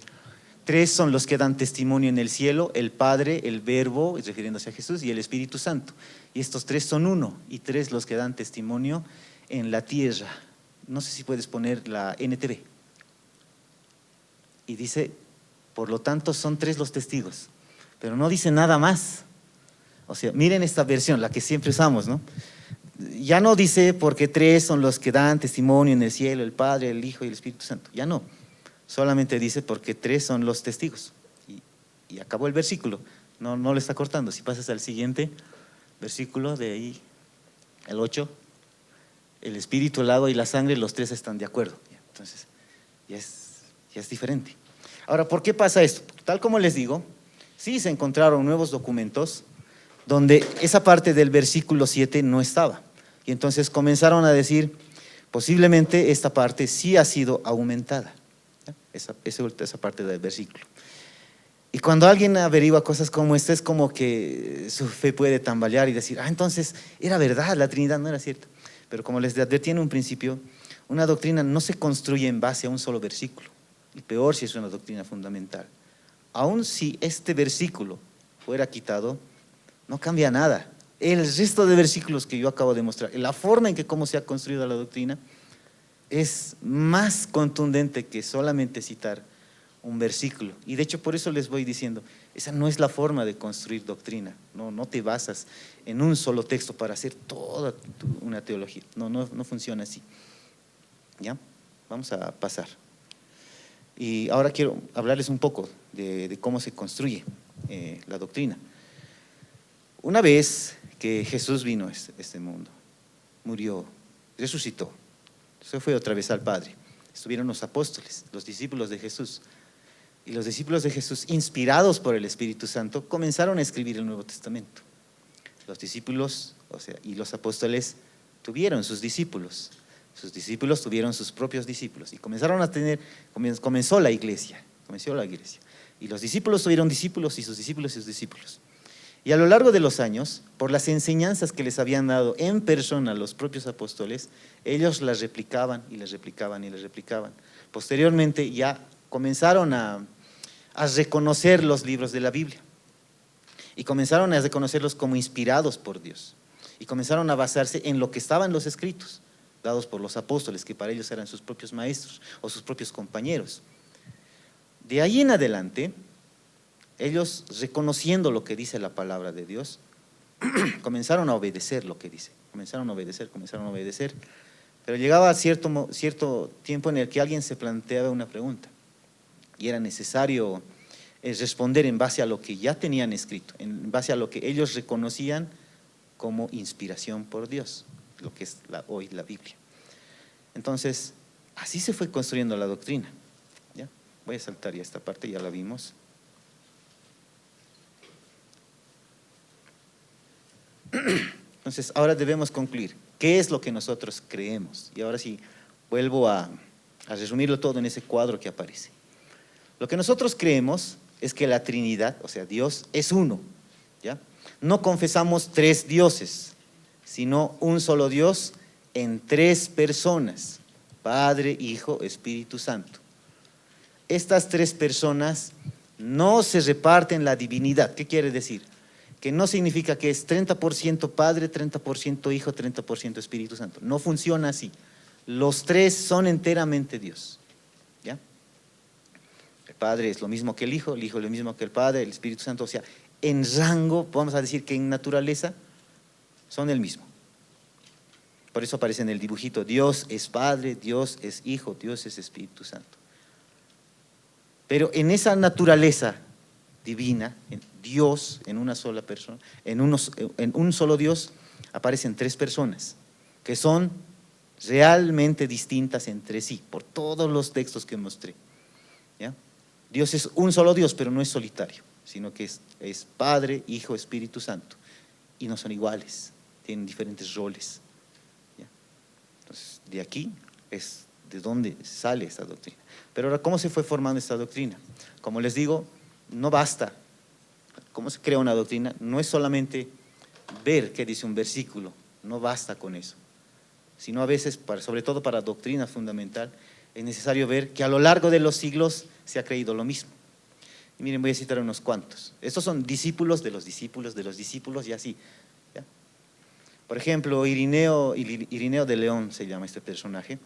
tres son los que dan testimonio en el cielo, el Padre, el Verbo, refiriéndose a Jesús, y el Espíritu Santo. Y estos tres son uno, y tres los que dan testimonio en la tierra. No sé si puedes poner la NTV. Y dice, por lo tanto son tres los testigos, pero no dice nada más. O sea, miren esta versión, la que siempre usamos, ¿no? Ya no dice porque tres son los que dan testimonio en el cielo, el Padre, el Hijo y el Espíritu Santo. Ya no. Solamente dice porque tres son los testigos. Y acabó el versículo. No lo está cortando. Si pasas al siguiente versículo, de ahí, el 8, el Espíritu, el agua y la sangre, los tres están de acuerdo. Entonces, ya es diferente. Ahora, ¿por qué pasa esto? Tal como les digo, sí se encontraron nuevos documentos donde esa parte del versículo 7 no estaba. Y entonces comenzaron a decir, posiblemente esta parte sí ha sido aumentada. Esa parte del versículo. Y cuando alguien averigua cosas como esta, es como que su fe puede tambalear y decir, entonces era verdad, la Trinidad no era cierta. Pero como les advertí en un principio, una doctrina no se construye en base a un solo versículo, y peor si es una doctrina fundamental. Aun si este versículo fuera quitado, no cambia nada. El resto de versículos que yo acabo de mostrar, la forma en que cómo se ha construido la doctrina, es más contundente que solamente citar un versículo. Y de hecho por eso les voy diciendo, esa no es la forma de construir doctrina. No te basas en un solo texto para hacer toda una teología. No funciona así. ¿Ya? Vamos a pasar. Y ahora quiero hablarles un poco de cómo se construye la doctrina. Una vez que Jesús vino a este mundo, murió, resucitó, se fue otra vez al Padre. Estuvieron los apóstoles, los discípulos de Jesús. Y los discípulos de Jesús, inspirados por el Espíritu Santo, comenzaron a escribir el Nuevo Testamento. Los discípulos, y los apóstoles tuvieron sus discípulos. Sus discípulos tuvieron sus propios discípulos. Y comenzó la iglesia. Y los discípulos tuvieron discípulos y sus discípulos. Y a lo largo de los años, por las enseñanzas que les habían dado en persona los propios apóstoles, ellos las replicaban y las replicaban y las replicaban. Posteriormente ya comenzaron a reconocer los libros de la Biblia y comenzaron a reconocerlos como inspirados por Dios y comenzaron a basarse en lo que estaban los escritos dados por los apóstoles, que para ellos eran sus propios maestros o sus propios compañeros. De ahí en adelante, ellos, reconociendo lo que dice la palabra de Dios, comenzaron a obedecer lo que dice, comenzaron a obedecer, pero llegaba cierto tiempo en el que alguien se planteaba una pregunta y era necesario responder en base a lo que ya tenían escrito, en base a lo que ellos reconocían como inspiración por Dios, lo que es hoy la Biblia. Entonces, así se fue construyendo la doctrina. ¿Ya? Voy a saltar ya esta parte, ya la vimos. Entonces, ahora debemos concluir qué es lo que nosotros creemos. Y ahora sí, vuelvo a resumirlo todo en ese cuadro que aparece. Lo que nosotros creemos es que la Trinidad, o sea, Dios es uno, ¿ya? No confesamos tres dioses, sino un solo Dios en tres personas: Padre, Hijo, Espíritu Santo. Estas tres personas no se reparten la divinidad. ¿Qué quiere decir? que no significa que es 30% Padre, 30% Hijo, 30% Espíritu Santo. No funciona así. Los tres son enteramente Dios. ¿Ya? El Padre es lo mismo que el Hijo es lo mismo que el Padre, el Espíritu Santo, o sea, en rango, vamos a decir que en naturaleza, son el mismo. Por eso aparece en el dibujito, Dios es Padre, Dios es Hijo, Dios es Espíritu Santo. Pero en esa naturaleza divina, en Dios, en una sola persona, en un solo Dios, aparecen tres personas que son realmente distintas entre sí, por todos los textos que mostré. ¿Ya? Dios es un solo Dios, pero no es solitario, sino que es Padre, Hijo, Espíritu Santo, y no son iguales, tienen diferentes roles. ¿Ya? Entonces, de aquí es de dónde sale esta doctrina. Pero ahora, ¿cómo se fue formando esta doctrina? Como les digo, no basta. ¿Cómo se crea una doctrina? No es solamente ver qué dice un versículo, no basta con eso, sino a veces, sobre todo para doctrina fundamental, es necesario ver que a lo largo de los siglos se ha creído lo mismo. Y miren, voy a citar unos cuantos. Estos son discípulos de los discípulos de los discípulos y así. ¿Ya? Por ejemplo, Irineo de León se llama este personaje,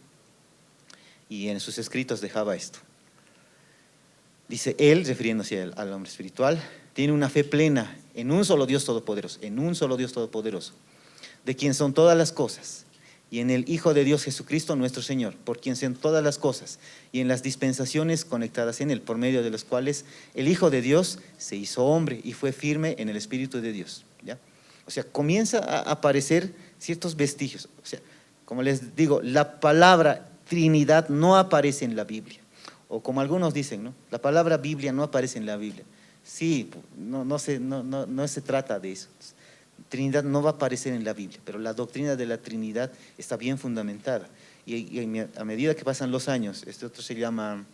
y en sus escritos dejaba esto. Dice, él, refiriéndose al hombre espiritual, tiene una fe plena en un solo Dios todopoderoso, de quien son todas las cosas, y en el Hijo de Dios Jesucristo nuestro Señor, por quien son todas las cosas, y en las dispensaciones conectadas en él, por medio de las cuales el Hijo de Dios se hizo hombre y fue firme en el Espíritu de Dios. ¿Ya? O sea, comienza a aparecer ciertos vestigios. O sea, como les digo, la palabra Trinidad no aparece en la Biblia. O como algunos dicen, ¿no? La palabra Biblia no aparece en la Biblia. Sí, no se trata de eso. Trinidad no va a aparecer en la Biblia, pero la doctrina de la Trinidad está bien fundamentada. Y a medida que pasan los años, este otro se llama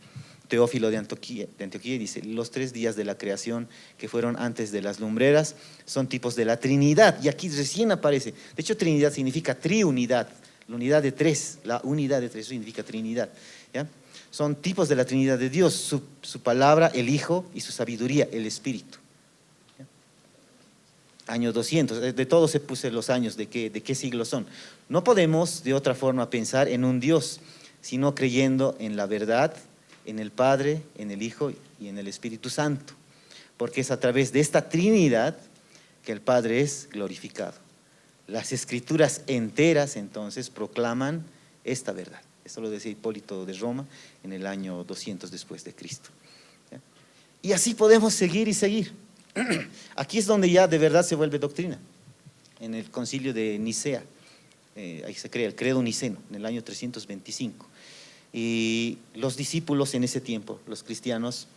Teófilo de Antioquía, y dice, los 3 días de la creación que fueron antes de las lumbreras son tipos de la Trinidad. Y aquí recién aparece. De hecho, Trinidad significa triunidad, la unidad de tres, la unidad de tres significa Trinidad. ¿Ya? Son tipos de la Trinidad de Dios, su palabra, el Hijo, y su sabiduría, el Espíritu. ¿Ya? Año 200, de todos se puse los años, de qué siglo son. No podemos de otra forma pensar en un Dios, sino creyendo en la verdad, en el Padre, en el Hijo y en el Espíritu Santo. Porque es a través de esta Trinidad que el Padre es glorificado. Las Escrituras enteras entonces proclaman esta verdad. Esto lo decía Hipólito de Roma en el año 200 después de Cristo. ¿Ya? Y así podemos seguir y seguir. Aquí es donde ya de verdad se vuelve doctrina. En el concilio de Nicea, ahí se crea el credo niceno, en el año 325. Y los discípulos en ese tiempo, los cristianos,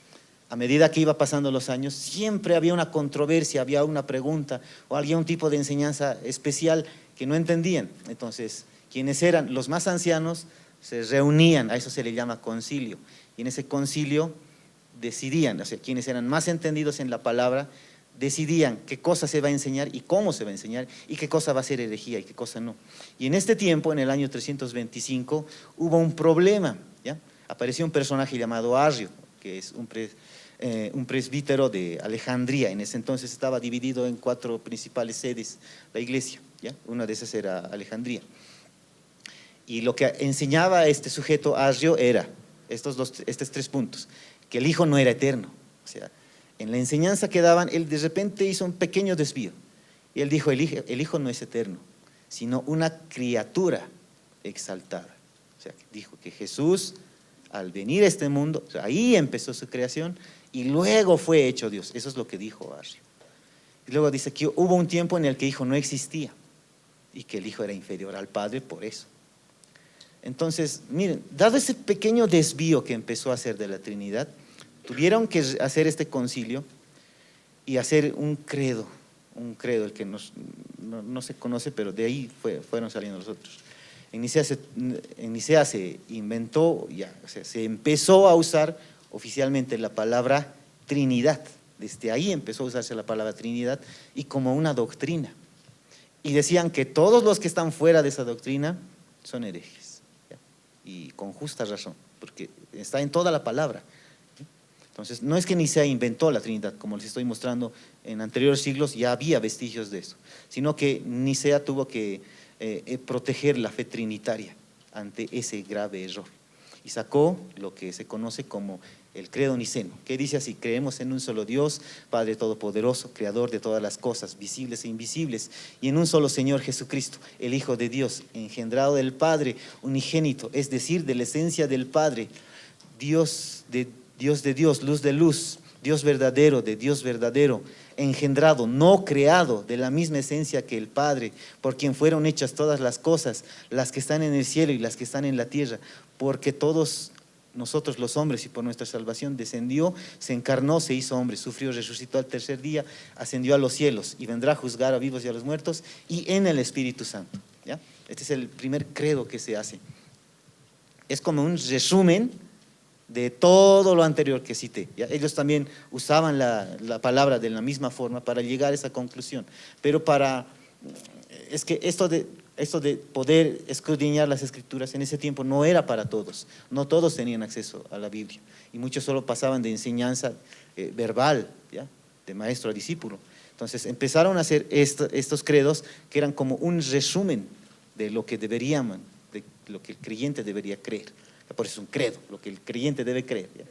a medida que iba pasando los años, siempre había una controversia, había una pregunta o había un tipo de enseñanza especial que no entendían. Entonces, quienes eran los más ancianos se reunían, a eso se le llama concilio, y en ese concilio decidían, o sea, quienes eran más entendidos en la palabra, decidían qué cosa se va a enseñar y cómo se va a enseñar y qué cosa va a ser herejía y qué cosa no. Y en este tiempo, en el año 325, hubo un problema, ¿ya? Apareció un personaje llamado Arrio, que es un presbítero de Alejandría. En ese entonces estaba dividido en 4 principales sedes la iglesia, ¿ya? Una de esas era Alejandría. Y lo que enseñaba este sujeto Arrio era estos 3 puntos, que el Hijo no era eterno. O sea, en la enseñanza que daban, él de repente hizo un pequeño desvío. Y él dijo, el Hijo no es eterno, sino una criatura exaltada. O sea, dijo que Jesús, al venir a este mundo, o sea, ahí empezó su creación y luego fue hecho Dios. Eso es lo que dijo Arrio. Y luego dice que hubo un tiempo en el que el Hijo no existía y que el Hijo era inferior al Padre por eso. Entonces, miren, dado ese pequeño desvío que empezó a hacer de la Trinidad, tuvieron que hacer este concilio y hacer un credo, el que no se conoce, pero de ahí fueron saliendo los otros. En Nicea se inventó, o sea, se empezó a usar oficialmente la palabra Trinidad. Desde ahí empezó a usarse la palabra Trinidad y como una doctrina. Y decían que todos los que están fuera de esa doctrina son herejes. ¿Ya? Y con justa razón, porque está en toda la palabra. Entonces, no es que Nicea inventó la Trinidad, como les estoy mostrando, en anteriores siglos ya había vestigios de eso, sino que Nicea tuvo que proteger la fe trinitaria ante ese grave error. Y sacó lo que se conoce como el credo niceno, que dice así: creemos en un solo Dios, Padre Todopoderoso, Creador de todas las cosas, visibles e invisibles, y en un solo Señor Jesucristo, el Hijo de Dios, engendrado del Padre, unigénito, es decir, de la esencia del Padre, Dios de Dios, luz de luz, Dios verdadero de Dios verdadero, engendrado, no creado, de la misma esencia que el Padre, por quien fueron hechas todas las cosas, las que están en el cielo y las que están en la tierra, porque todos nosotros los hombres y por nuestra salvación descendió, se encarnó, se hizo hombre, sufrió, resucitó al tercer día, ascendió a los cielos y vendrá a juzgar a vivos y a los muertos, y en el Espíritu Santo. ¿Ya? Este es el primer credo que se hace. Es como un resumen de todo lo anterior que cité. ¿Ya? Ellos también usaban la palabra de la misma forma para llegar a esa conclusión, pero es que esto de poder escudriñar las Escrituras en ese tiempo no era para todos, no todos tenían acceso a la Biblia, y muchos solo pasaban de enseñanza verbal, ¿ya? De maestro a discípulo. Entonces empezaron a hacer estos credos que eran como un resumen de lo que deberían, de lo que el creyente debería creer. Por eso es un credo, lo que el creyente debe creer, ¿ya?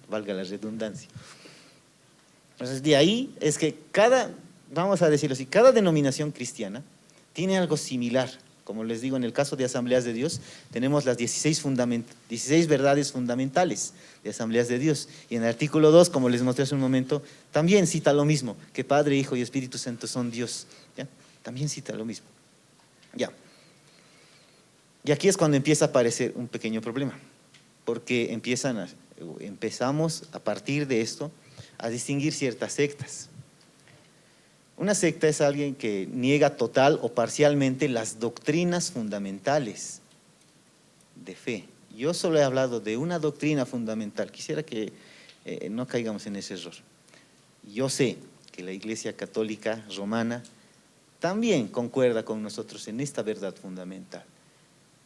Valga la redundancia. Entonces de ahí es que vamos a decirlo así, cada denominación cristiana tiene algo similar. Como les digo, en el caso de Asambleas de Dios, tenemos las 16 verdades fundamentales de Asambleas de Dios. Y en el artículo 2, como les mostré hace un momento, también cita lo mismo, que Padre, Hijo y Espíritu Santo son Dios. ¿Ya? También cita lo mismo. Ya. Y aquí es cuando empieza a aparecer un pequeño problema, porque empezamos a partir de esto a distinguir ciertas sectas. Una secta es alguien que niega total o parcialmente las doctrinas fundamentales de fe. Yo solo he hablado de una doctrina fundamental. Quisiera que no caigamos en ese error. Yo sé que la Iglesia Católica Romana también concuerda con nosotros en esta verdad fundamental.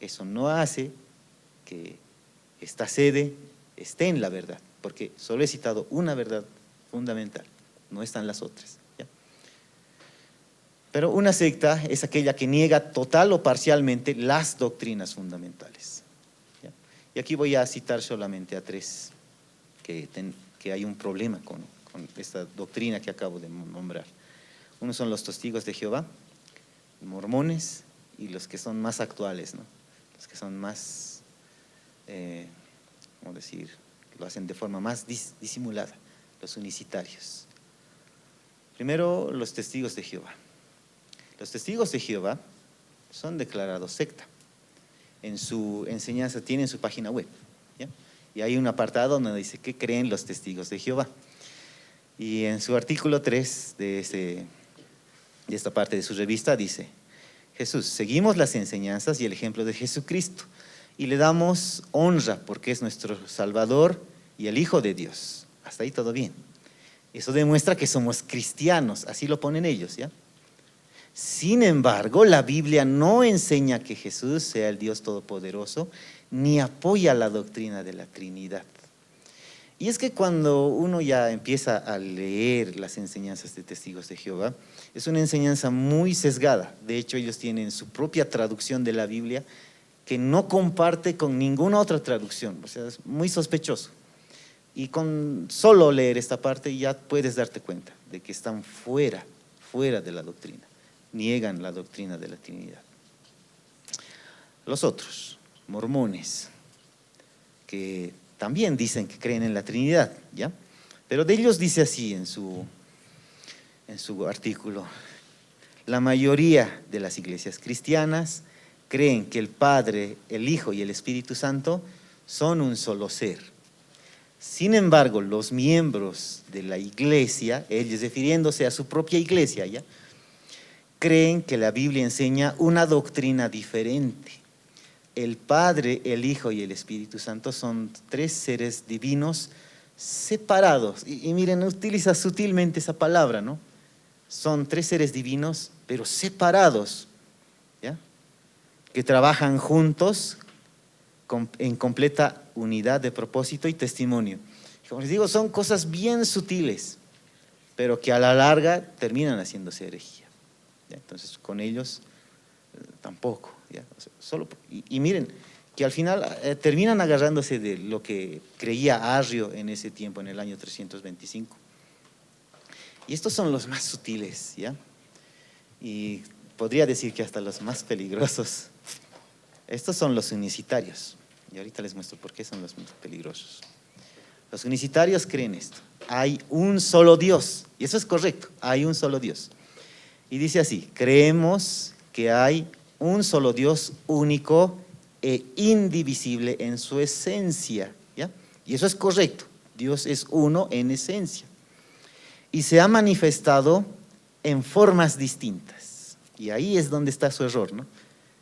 Eso no hace que esta sede esté en la verdad, porque solo he citado una verdad fundamental, no están las otras. ¿Ya? Pero una secta es aquella que niega total o parcialmente las doctrinas fundamentales. ¿Ya? Y aquí voy a citar solamente a tres que hay un problema con esta doctrina que acabo de nombrar. Uno son los testigos de Jehová, mormones, y los que son más actuales, ¿no? Los que son más, ¿cómo decir?, lo hacen de forma más disimulada, los unicitarios. Primero, los testigos de Jehová. Los testigos de Jehová son declarados secta. En su enseñanza tienen su página web, ¿ya? Y hay un apartado donde dice ¿qué creen los testigos de Jehová? Y en su artículo 3 de esta parte de su revista dice: Jesús, seguimos las enseñanzas y el ejemplo de Jesucristo y le damos honra porque es nuestro Salvador y el Hijo de Dios. Hasta ahí todo bien. Eso demuestra que somos cristianos, así lo ponen ellos, ¿ya? Sin embargo, la Biblia no enseña que Jesús sea el Dios Todopoderoso, ni apoya la doctrina de la Trinidad. Y es que cuando uno ya empieza a leer las enseñanzas de testigos de Jehová, es una enseñanza muy sesgada. De hecho, ellos tienen su propia traducción de la Biblia que no comparte con ninguna otra traducción. O sea, es muy sospechoso. Y con solo leer esta parte ya puedes darte cuenta de que están fuera de la doctrina. Niegan la doctrina de la Trinidad. Los otros, mormones, que también dicen que creen en la Trinidad, ¿ya? Pero de ellos dice así en su artículo: la mayoría de las iglesias cristianas creen que el Padre, el Hijo y el Espíritu Santo son un solo ser. Sin embargo, los miembros de la iglesia, ellos refiriéndose a su propia iglesia, ¿ya?, creen que la Biblia enseña una doctrina diferente. El Padre, el Hijo y el Espíritu Santo son tres seres divinos separados. Y miren, utiliza sutilmente esa palabra, ¿no? Son tres seres divinos, pero separados, ¿ya?, que trabajan juntos en completa unidad de propósito y testimonio. como les digo, son cosas bien sutiles, pero que a la larga terminan haciéndose herejía. ¿Ya? Entonces, con ellos tampoco. ¿Ya? O sea, y miren, que al final terminan agarrándose de lo que creía Arrio en ese tiempo, en el año 325. Y estos son los más sutiles, ¿ya? Y podría decir que hasta los más peligrosos. Estos son los unicitarios. Y ahorita les muestro por qué son los más peligrosos. Los unicitarios creen esto: hay un solo Dios. Y eso es correcto, hay un solo Dios. Y dice así: creemos que hay un solo Dios único e indivisible en su esencia. ¿Ya? Y eso es correcto, Dios es uno en esencia. Y se ha manifestado en formas distintas. Y ahí es donde está su error, ¿no?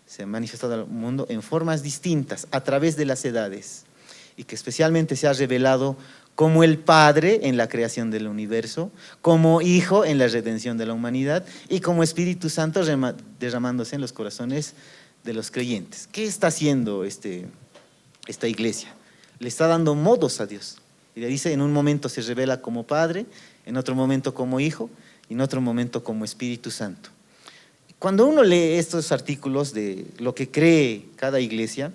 Se ha manifestado al mundo en formas distintas a través de las edades, y que especialmente se ha revelado como el Padre en la creación del universo, como Hijo en la redención de la humanidad y como Espíritu Santo derramándose en los corazones de los creyentes. ¿Qué está haciendo esta iglesia? Le está dando modos a Dios. Y le dice: en un momento se revela como Padre, en otro momento como Hijo y en otro momento como Espíritu Santo. Cuando uno lee estos artículos de lo que cree cada iglesia,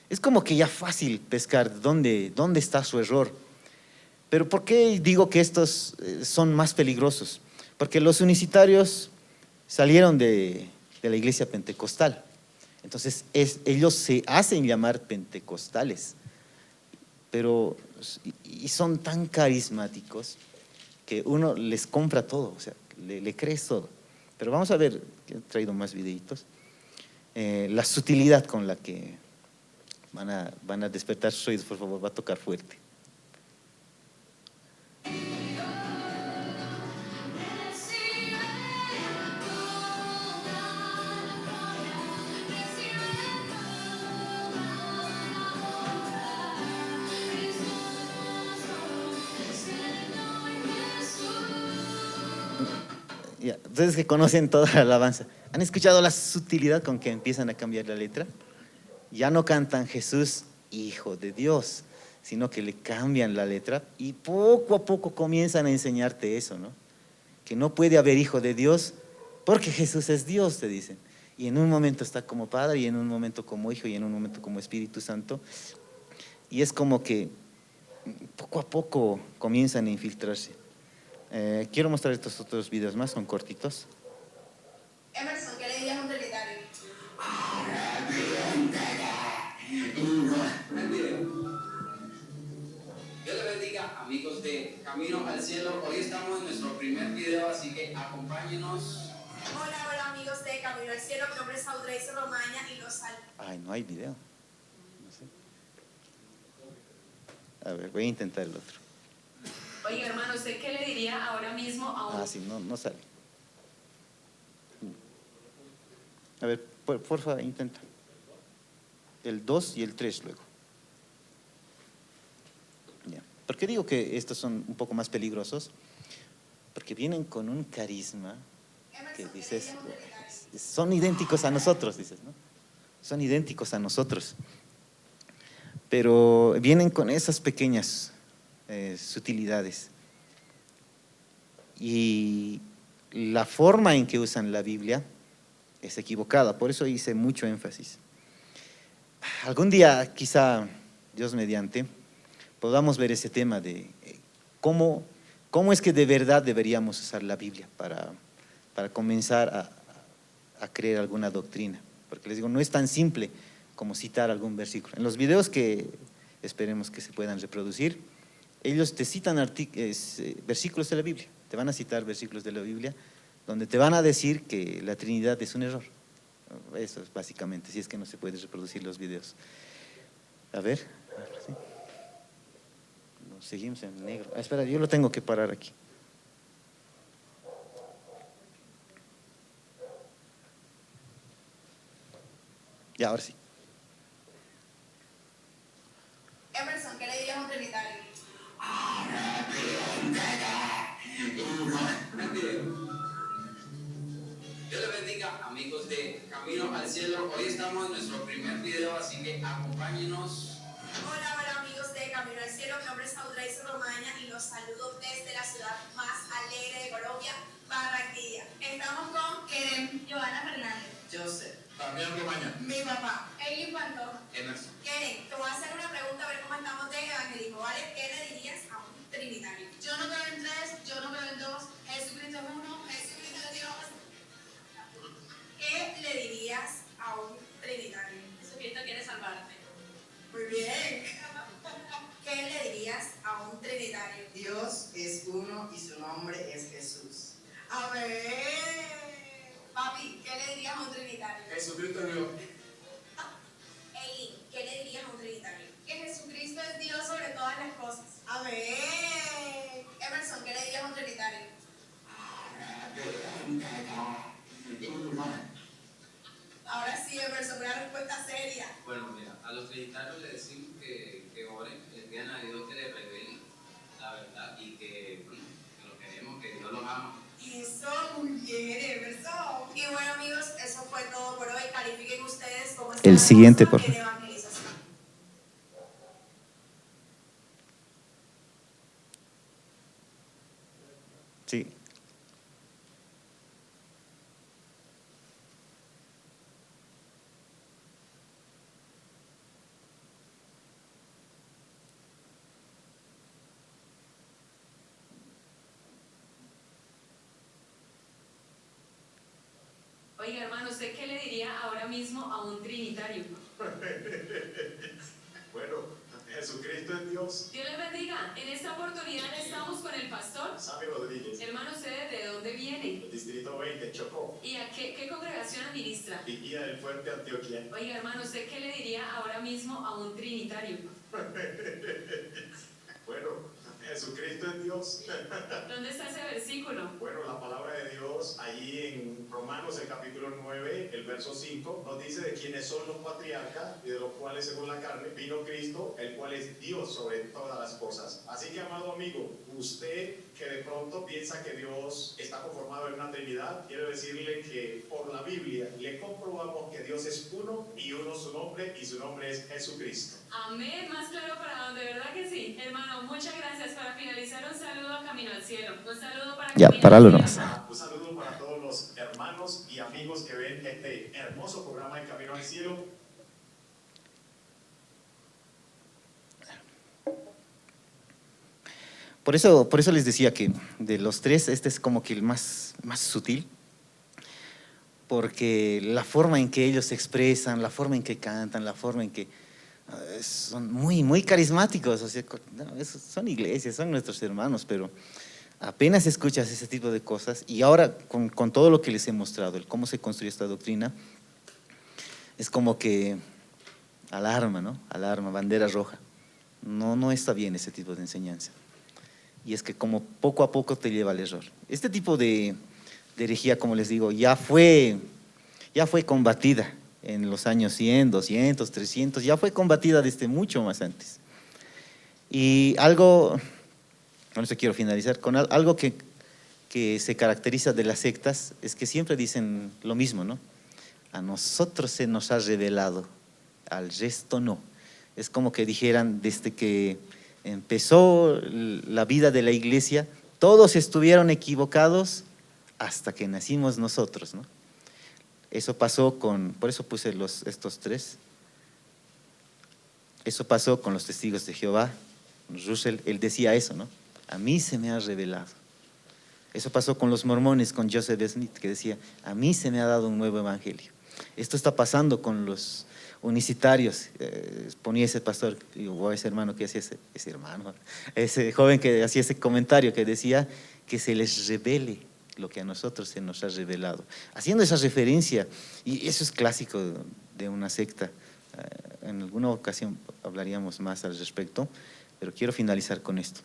es como que ya fácil pescar dónde está su error. Pero ¿por qué digo que estos son más peligrosos? Porque los unicitarios salieron de la iglesia pentecostal. Entonces ellos se hacen llamar pentecostales, pero y son tan carismáticos que uno les compra todo, o sea, le crees todo. Pero vamos a ver, he traído más videitos, la sutilidad con la que van a despertar sus oídos. Por favor, va a tocar fuerte. Ya, ustedes que conocen toda la alabanza, ¿han escuchado la sutilidad con que empiezan a cambiar la letra? Ya no cantan Jesús, Hijo de Dios, sino que le cambian la letra y poco a poco comienzan a enseñarte eso, ¿no? Que no puede haber Hijo de Dios porque Jesús es Dios, te dicen. Y en un momento está como Padre, y en un momento como Hijo, y en un momento como Espíritu Santo. Y es como que poco a poco comienzan a infiltrarse. Quiero mostrar estos otros videos más, son cortitos. Emerson, ¿qué le dirías a un trinitario? Dios les bendiga, amigos de Camino al Cielo. Hoy estamos en nuestro primer video, así que acompáñenos. Hola amigos de Camino al Cielo, mi nombre es Audrey Romaña y los saludo. Ay, no hay video. No sé. A ver, voy a intentar el otro. Oye, hermano, ¿usted qué le diría ahora mismo a un... Ah, sí, no sale. A ver, porfa, intenta. El 2 y el 3 luego. Ya. ¿Por qué digo que estos son un poco más peligrosos? Porque vienen con un carisma que dices, son idénticos a nosotros, dices, ¿no? Son idénticos a nosotros. Pero vienen con esas pequeñas sutilidades. Y la forma en que usan la Biblia es equivocada, por eso hice mucho énfasis. Algún día, quizá, Dios mediante, podamos ver ese tema de cómo es que de verdad deberíamos usar la Biblia para comenzar a creer alguna doctrina. Porque les digo, no es tan simple como citar algún versículo. En los videos que esperemos que se puedan reproducir, ellos te citan versículos de la Biblia, te van a citar versículos de la Biblia donde te van a decir que la Trinidad es un error. Eso es básicamente, si es que no se puede reproducir los videos. A ver, ¿sí? No, seguimos en negro. Espera, yo lo tengo que parar aquí. Ya, ahora sí. Emerson, ¿qué le dirías a un trinitario? Dios les bendiga, amigos de Camino al Cielo. Hoy estamos en nuestro primer video, así que acompáñenos. Hola amigos de Camino Camino al Cielo. Mi nombre es Audrey Romaña y los saludo desde la ciudad más alegre de Colombia, Barranquilla. Estamos con Keren, Joana Fernández, Joseph, Damián Romaña. mi papá, Eileen Pantoja. Emerson. Keren, te voy a hacer una pregunta a ver cómo estamos de evangelismo, ¿vale? ¿Qué le dirías a un trinitario? Yo no creo en tres, yo no creo en dos, Jesucristo es uno, Jesucristo es Dios. ¿Qué le dirías a un trinitario? Jesucristo quiere salvarte. Muy bien. ¿Qué le dirías a un trinitario? Dios es uno y su nombre es Jesús. A ver. Papi, ¿qué le dirías a un trinitario? Jesucristo es Dios. Eileen, ¿qué le dirías a un trinitario? Que Jesucristo es Dios sobre todas las cosas. A ver. Emerson, ¿qué le dirías a un trinitario? Ahora sí, Emerson, una respuesta seria. Bueno, mira, a los trinitarios le decimos que oren, que le pidan a Dios que le revele la verdad y que, bueno, que lo queremos, que Dios los ama. Eso, muy bien, Emerson. Y bueno, amigos, eso fue todo por hoy. Califiquen ustedes cómo está El la siguiente, cosa por en favor. evangelización. Sí. Oiga, hermano, ¿usted qué le diría ahora mismo a un trinitario? Bueno, Jesucristo es Dios. Dios les bendiga. En esta oportunidad estamos con el pastor. Sammy Rodríguez, Hermano, ¿ustedes de dónde vienen? Distrito 20, Chocó, ¿Y a qué congregación administra? Vigía del Fuerte, Antioquia. Oiga, hermano, ¿usted qué le diría ahora mismo a un trinitario? Bueno, Jesucristo es Dios. ¿Dónde está ese versículo? Bueno, la palabra de Dios, allí en Romanos, el capítulo 9, el verso 5, nos dice de quiénes son los patriarcas y de los cuales, según la carne, vino Cristo, el cual es Dios sobre todas las cosas. Así que, amado amigo, usted que de pronto piensa que Dios está conformado en una Trinidad, quiero decirle que por la Biblia le comprobamos que Dios es uno y uno su nombre, y su nombre es Jesucristo. Amén, más claro para donde, ¿verdad que sí? Hermano, muchas gracias. Para finalizar, un saludo a Camino al Cielo. Un saludo para Ya, Camino páralo al nomás. Cielo. Un saludo para todos los hermanos y amigos que ven este hermoso programa de Camino al Cielo. Por eso les decía que de los tres, este es como que el más sutil, porque la forma en que ellos se expresan, la forma en que cantan, la forma en que son muy carismáticos, o sea, no, son iglesias, son nuestros hermanos, pero apenas escuchas ese tipo de cosas, y ahora con todo lo que les he mostrado, el cómo se construye esta doctrina, es como que alarma, ¿no? Alarma, bandera roja. No está bien ese tipo de enseñanza. Y es que como poco a poco te lleva al error. Este tipo de herejía, como les digo, ya fue combatida en los años 100, 200, 300, ya fue combatida desde mucho más antes. Y algo, con eso quiero finalizar, con algo que se caracteriza de las sectas, es que siempre dicen lo mismo, ¿no? A nosotros se nos ha revelado, al resto no. Es como que dijeran, desde que empezó la vida de la iglesia, todos estuvieron equivocados hasta que nacimos nosotros, ¿no? Eso pasó por eso puse estos tres. Eso pasó con los testigos de Jehová. Russell, él decía eso, ¿no? A mí se me ha revelado. Eso pasó con los mormones, con Joseph Smith, que decía, a mí se me ha dado un nuevo evangelio. Esto está pasando con los unicitarios. Ponía ese pastor, o ese hermano que hacía ese joven que hacía ese comentario que decía que se les revele lo que a nosotros se nos ha revelado. Haciendo esa referencia, y eso es clásico de una secta. En alguna ocasión hablaríamos más al respecto, pero quiero finalizar con esto.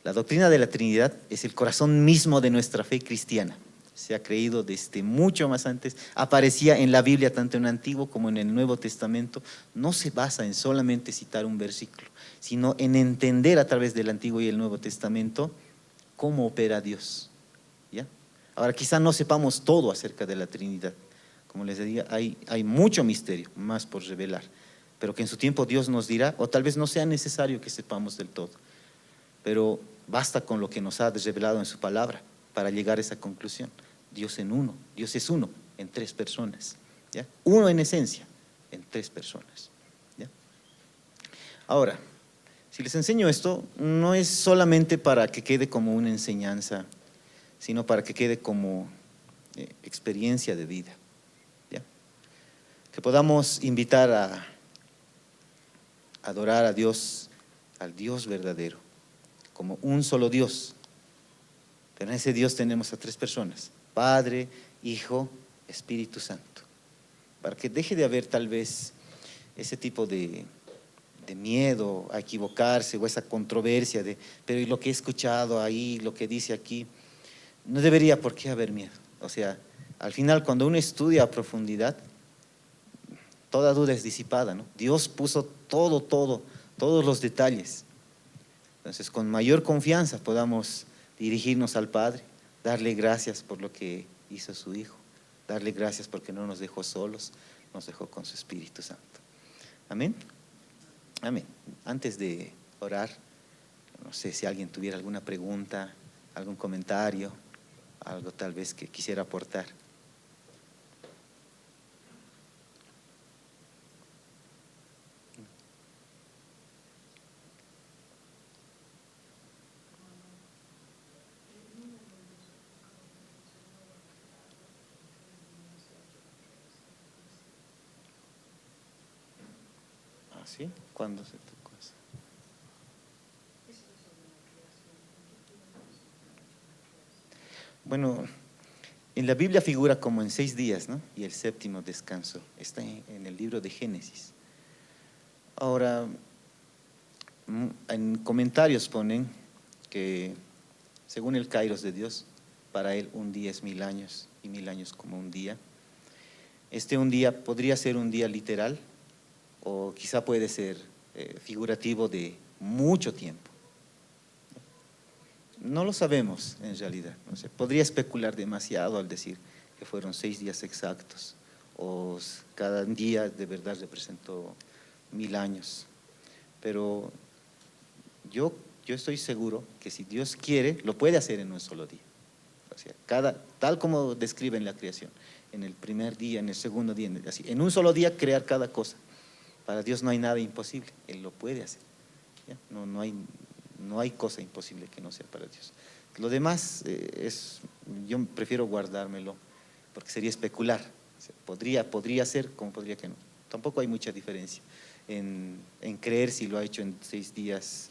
La doctrina de la Trinidad es el corazón mismo de nuestra fe cristiana. Se ha creído desde mucho más antes, aparecía en la Biblia tanto en el Antiguo como en el Nuevo Testamento. No se basa en solamente citar un versículo, sino en entender a través del Antiguo y el Nuevo Testamento cómo opera Dios. ¿Ya? Ahora quizá no sepamos todo acerca de la Trinidad. Como les decía, hay mucho misterio más por revelar, pero que en su tiempo Dios nos dirá, o tal vez no sea necesario que sepamos del todo, pero basta con lo que nos ha revelado en su palabra para llegar a esa conclusión. Dios en uno, Dios es uno en tres personas, ¿ya? Uno en esencia, en tres personas, ¿ya? Ahora, si les enseño esto, no es solamente para que quede como una enseñanza, sino para que quede como experiencia de vida, ¿ya? Que podamos invitar a adorar a Dios, al Dios verdadero, como un solo Dios. Pero en ese Dios tenemos a tres personas: Padre, Hijo, Espíritu Santo. Para que deje de haber tal vez ese tipo de miedo a equivocarse o esa controversia de, pero ¿y lo que he escuchado ahí, lo que dice aquí? No debería por qué haber miedo. O sea, al final cuando uno estudia a profundidad, toda duda es disipada, ¿no? Dios puso todos los detalles. Entonces, con mayor confianza podamos dirigirnos al Padre, darle gracias por lo que hizo su Hijo, darle gracias porque no nos dejó solos, nos dejó con su Espíritu Santo. Amén. Amén. Antes de orar, no sé si alguien tuviera alguna pregunta, algún comentario, algo tal vez que quisiera aportar. ¿Ah, sí? ¿Cuándo se tocó eso? Bueno, en la Biblia figura como en 6 días, ¿no? Y el séptimo descanso. Está en el libro de Génesis. Ahora, en comentarios ponen que según el Kairos de Dios, para él un día es 1000 años y 1000 años como un día. Un día podría ser un día literal o quizá puede ser figurativo de mucho tiempo. No lo sabemos en realidad. No sé, podría especular demasiado al decir que fueron 6 días exactos o cada día de verdad representó 1000 años. Pero yo estoy seguro que si Dios quiere, lo puede hacer en un solo día. O sea, tal como describe en la creación, en el primer día, en el segundo día, así, en un solo día crear cada cosa. Para Dios no hay nada imposible, Él lo puede hacer, ¿ya? No hay cosa imposible que no sea para Dios. Lo demás yo prefiero guardármelo, porque sería especular. O sea, podría ser como podría que no. Tampoco hay mucha diferencia en creer si lo ha hecho en 6 días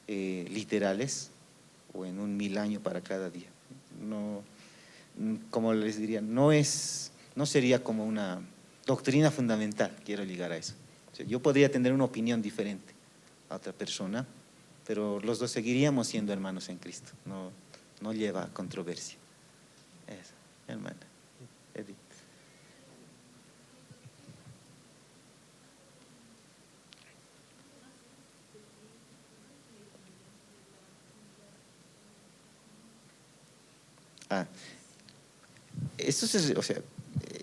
literales o en un 1000 años para cada día. No, como les diría, no sería como una doctrina fundamental, quiero llegar a eso. O sea, yo podría tener una opinión diferente a otra persona, pero los dos seguiríamos siendo hermanos en Cristo. No lleva a controversia. Eso, hermana Edith. O sea,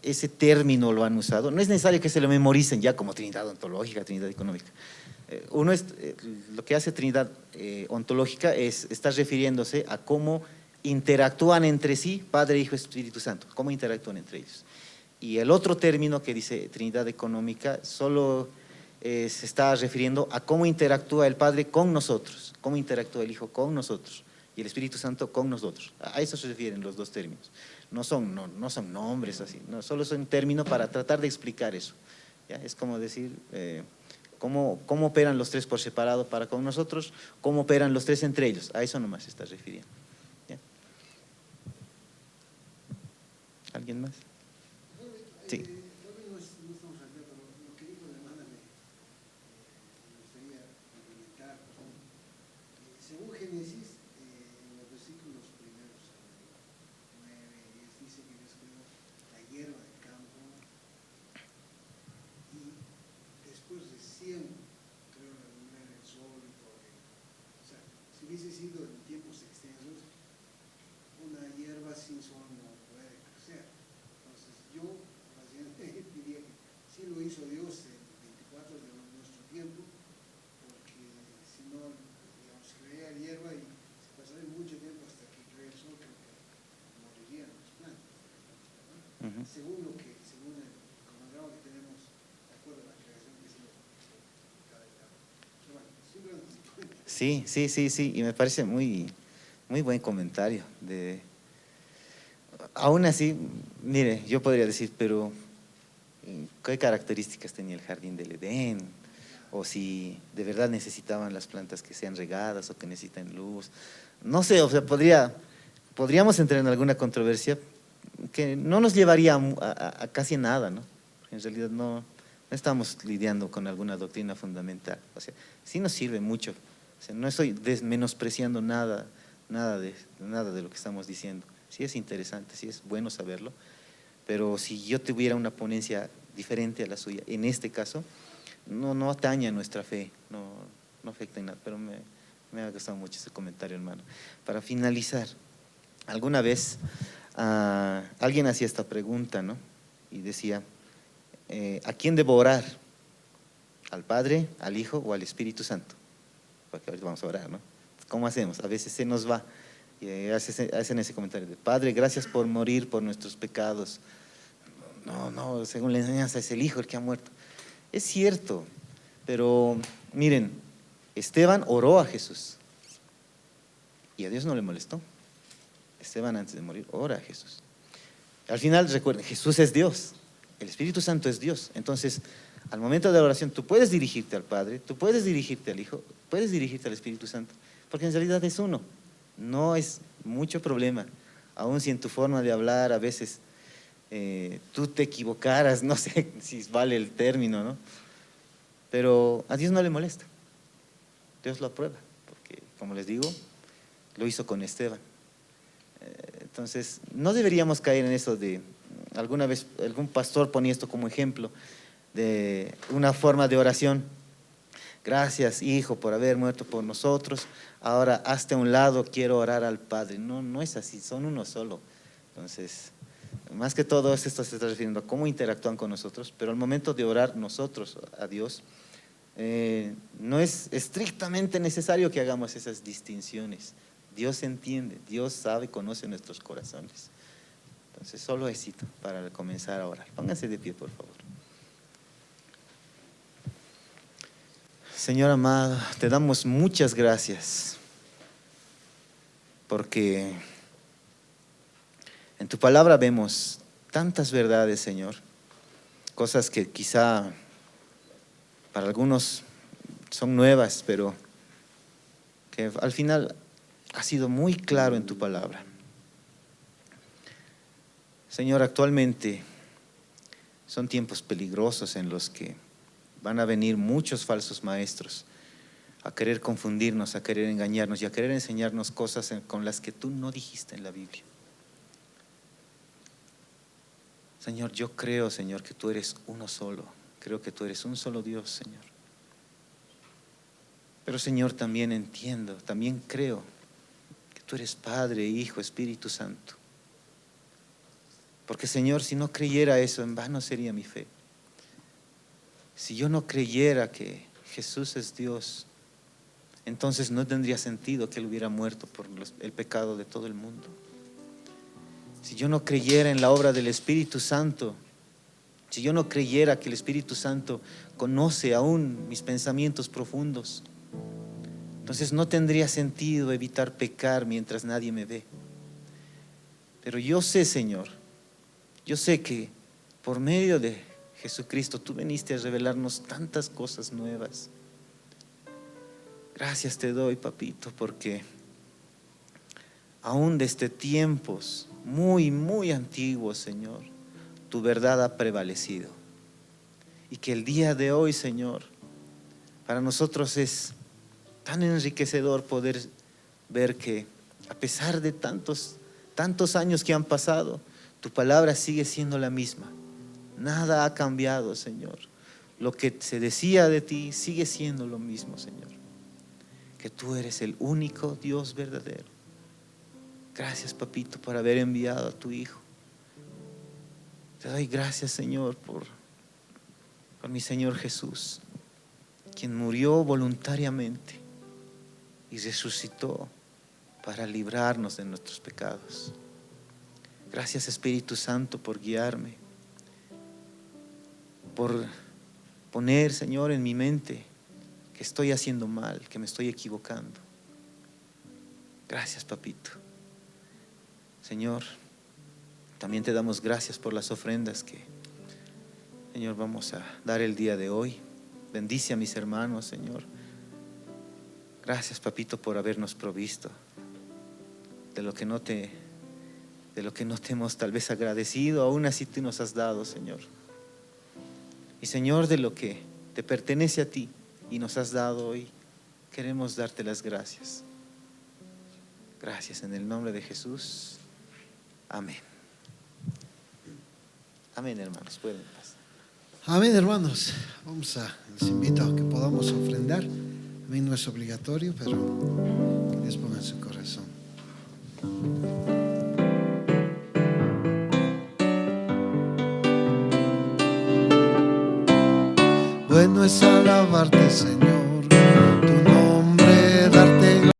ese término lo han usado. No es necesario que se lo memoricen ya como Trinidad ontológica, Trinidad económica. Lo que hace Trinidad ontológica es estar refiriéndose a cómo interactúan entre sí Padre, Hijo, Espíritu Santo, cómo interactúan entre ellos. Y el otro término que dice Trinidad económica solo se está refiriendo a cómo interactúa el Padre con nosotros, cómo interactúa el Hijo con nosotros y el Espíritu Santo con nosotros. A eso se refieren los dos términos. No son nombres así, no, solo son términos para tratar de explicar eso, ¿ya? Es como decir cómo operan los tres por separado para con nosotros, cómo operan los tres entre ellos. A eso nomás se está refiriendo, ¿ya? ¿Alguien más? Sí. No estamos acá, pero lo que dijo la hermana me gustaría complementar. Según Génesis, en los versículos primeros 9 y 10 dice que Dios creó la hierba del campo y después recién creó la luna, el sol y todo ello. O sea, si hubiese sido en tiempos extensos, una hierba sin sol no puede crecer. Entonces yo diría que sí lo hizo Dios el 24 de tiempo, porque si no, digamos, creía hierba y se pasaría mucho tiempo hasta que caiga el sol, creo que morirían las plantas, ¿no? Según el cronograma que tenemos, de acuerdo a la creación que hicimos cada etapa. Pero bueno, simplemente. Sí, sí, sí, sí, y me parece muy, muy buen comentario. Aún así, mire, yo podría decir, pero ¿qué características tenía el jardín del Edén? O si de verdad necesitaban las plantas que sean regadas o que necesitan luz. No sé, o sea, podríamos entrar en alguna controversia que no nos llevaría a casi nada, ¿no? En realidad no estamos lidiando con alguna doctrina fundamental. O sea, sí nos sirve mucho. O sea, no estoy menospreciando nada de lo que estamos diciendo. Sí es interesante, sí es bueno saberlo, pero si yo tuviera una ponencia diferente a la suya, en este caso, no atañe a nuestra fe, no afecta en nada, pero me ha gustado mucho ese comentario, hermano. Para finalizar, alguna vez alguien hacía esta pregunta, ¿no? Y decía, ¿a quién debo orar? ¿Al Padre, al Hijo o al Espíritu Santo? Porque ahorita vamos a orar, ¿no? ¿Cómo hacemos? A veces se nos va. Y hacen ese comentario de, Padre, gracias por morir por nuestros pecados. No, según la enseñanza es el Hijo el que ha muerto. Es cierto, pero miren, Esteban oró a Jesús y a Dios no le molestó. Esteban antes de morir ora a Jesús. Al final recuerden, Jesús es Dios, el Espíritu Santo es Dios. Entonces, al momento de la oración tú puedes dirigirte al Padre, tú puedes dirigirte al Hijo, puedes dirigirte al Espíritu Santo, porque en realidad es uno. No es mucho problema, aun si en tu forma de hablar a veces tú te equivocaras, no sé si vale el término, ¿no? Pero a Dios no le molesta, Dios lo aprueba, porque como les digo, lo hizo con Esteban. Entonces, no deberíamos caer en eso de, alguna vez algún pastor ponía esto como ejemplo, de una forma de oración. Gracias, Hijo, por haber muerto por nosotros. Ahora, hazte a un lado, quiero orar al Padre. No es así, son uno solo. Entonces, más que todo esto se está refiriendo a cómo interactúan con nosotros, pero al momento de orar nosotros a Dios, no es estrictamente necesario que hagamos esas distinciones. Dios entiende, Dios sabe, conoce nuestros corazones. Entonces, solo éxito para comenzar a orar. Pónganse de pie, por favor. Señor amado, te damos muchas gracias porque en tu palabra vemos tantas verdades, Señor, cosas que quizá para algunos son nuevas, pero que al final ha sido muy claro en tu palabra. Señor, actualmente son tiempos peligrosos en los que van a venir muchos falsos maestros a querer confundirnos, a querer engañarnos y a querer enseñarnos cosas con las que tú no dijiste en la Biblia. Señor, yo creo, Señor, que tú eres uno solo. Creo que tú eres un solo Dios, Señor. Pero, Señor, también entiendo, también creo que tú eres Padre, Hijo, Espíritu Santo. Porque, Señor, si no creyera eso, en vano sería mi fe. Si yo no creyera que Jesús es Dios, entonces no tendría sentido que Él hubiera muerto por el pecado de todo el mundo. Si yo no creyera en la obra del Espíritu Santo, si yo no creyera que el Espíritu Santo conoce aún mis pensamientos profundos, entonces no tendría sentido evitar pecar mientras nadie me ve. Pero yo sé, Señor, yo sé que por medio de Jesucristo tú viniste a revelarnos tantas cosas nuevas. Gracias te doy, papito, porque aún desde tiempos muy, muy antiguos, Señor, tu verdad ha prevalecido. Y que el día de hoy, Señor, para nosotros es tan enriquecedor poder ver que a pesar de tantos años que han pasado, tu palabra sigue siendo la misma. Nada ha cambiado, Señor. Lo que se decía de ti sigue siendo lo mismo, Señor. Que tú eres el único Dios verdadero. Gracias, papito, por haber enviado a tu Hijo. Te doy gracias, Señor, por mi Señor Jesús. quien murió voluntariamente y resucitó para librarnos de nuestros pecados. Gracias, Espíritu Santo, por guiarme, por poner, Señor, en mi mente que estoy haciendo mal, que me estoy equivocando. Gracias, Papito. Señor, también te damos gracias por las ofrendas que, Señor, vamos a dar el día de hoy. Bendice a mis hermanos, Señor. Gracias, Papito, por habernos provisto de lo que no te hemos tal vez agradecido. Aún así tú nos has dado, Señor. Y, Señor, de lo que te pertenece a ti y nos has dado hoy, queremos darte las gracias. Gracias en el nombre de Jesús. Amén. Amén, hermanos, pueden pasar. Amén, hermanos. Les invito a que podamos ofrendar. A mí no es obligatorio, pero que Dios ponga en su corazón. Bueno es alabarte, Señor.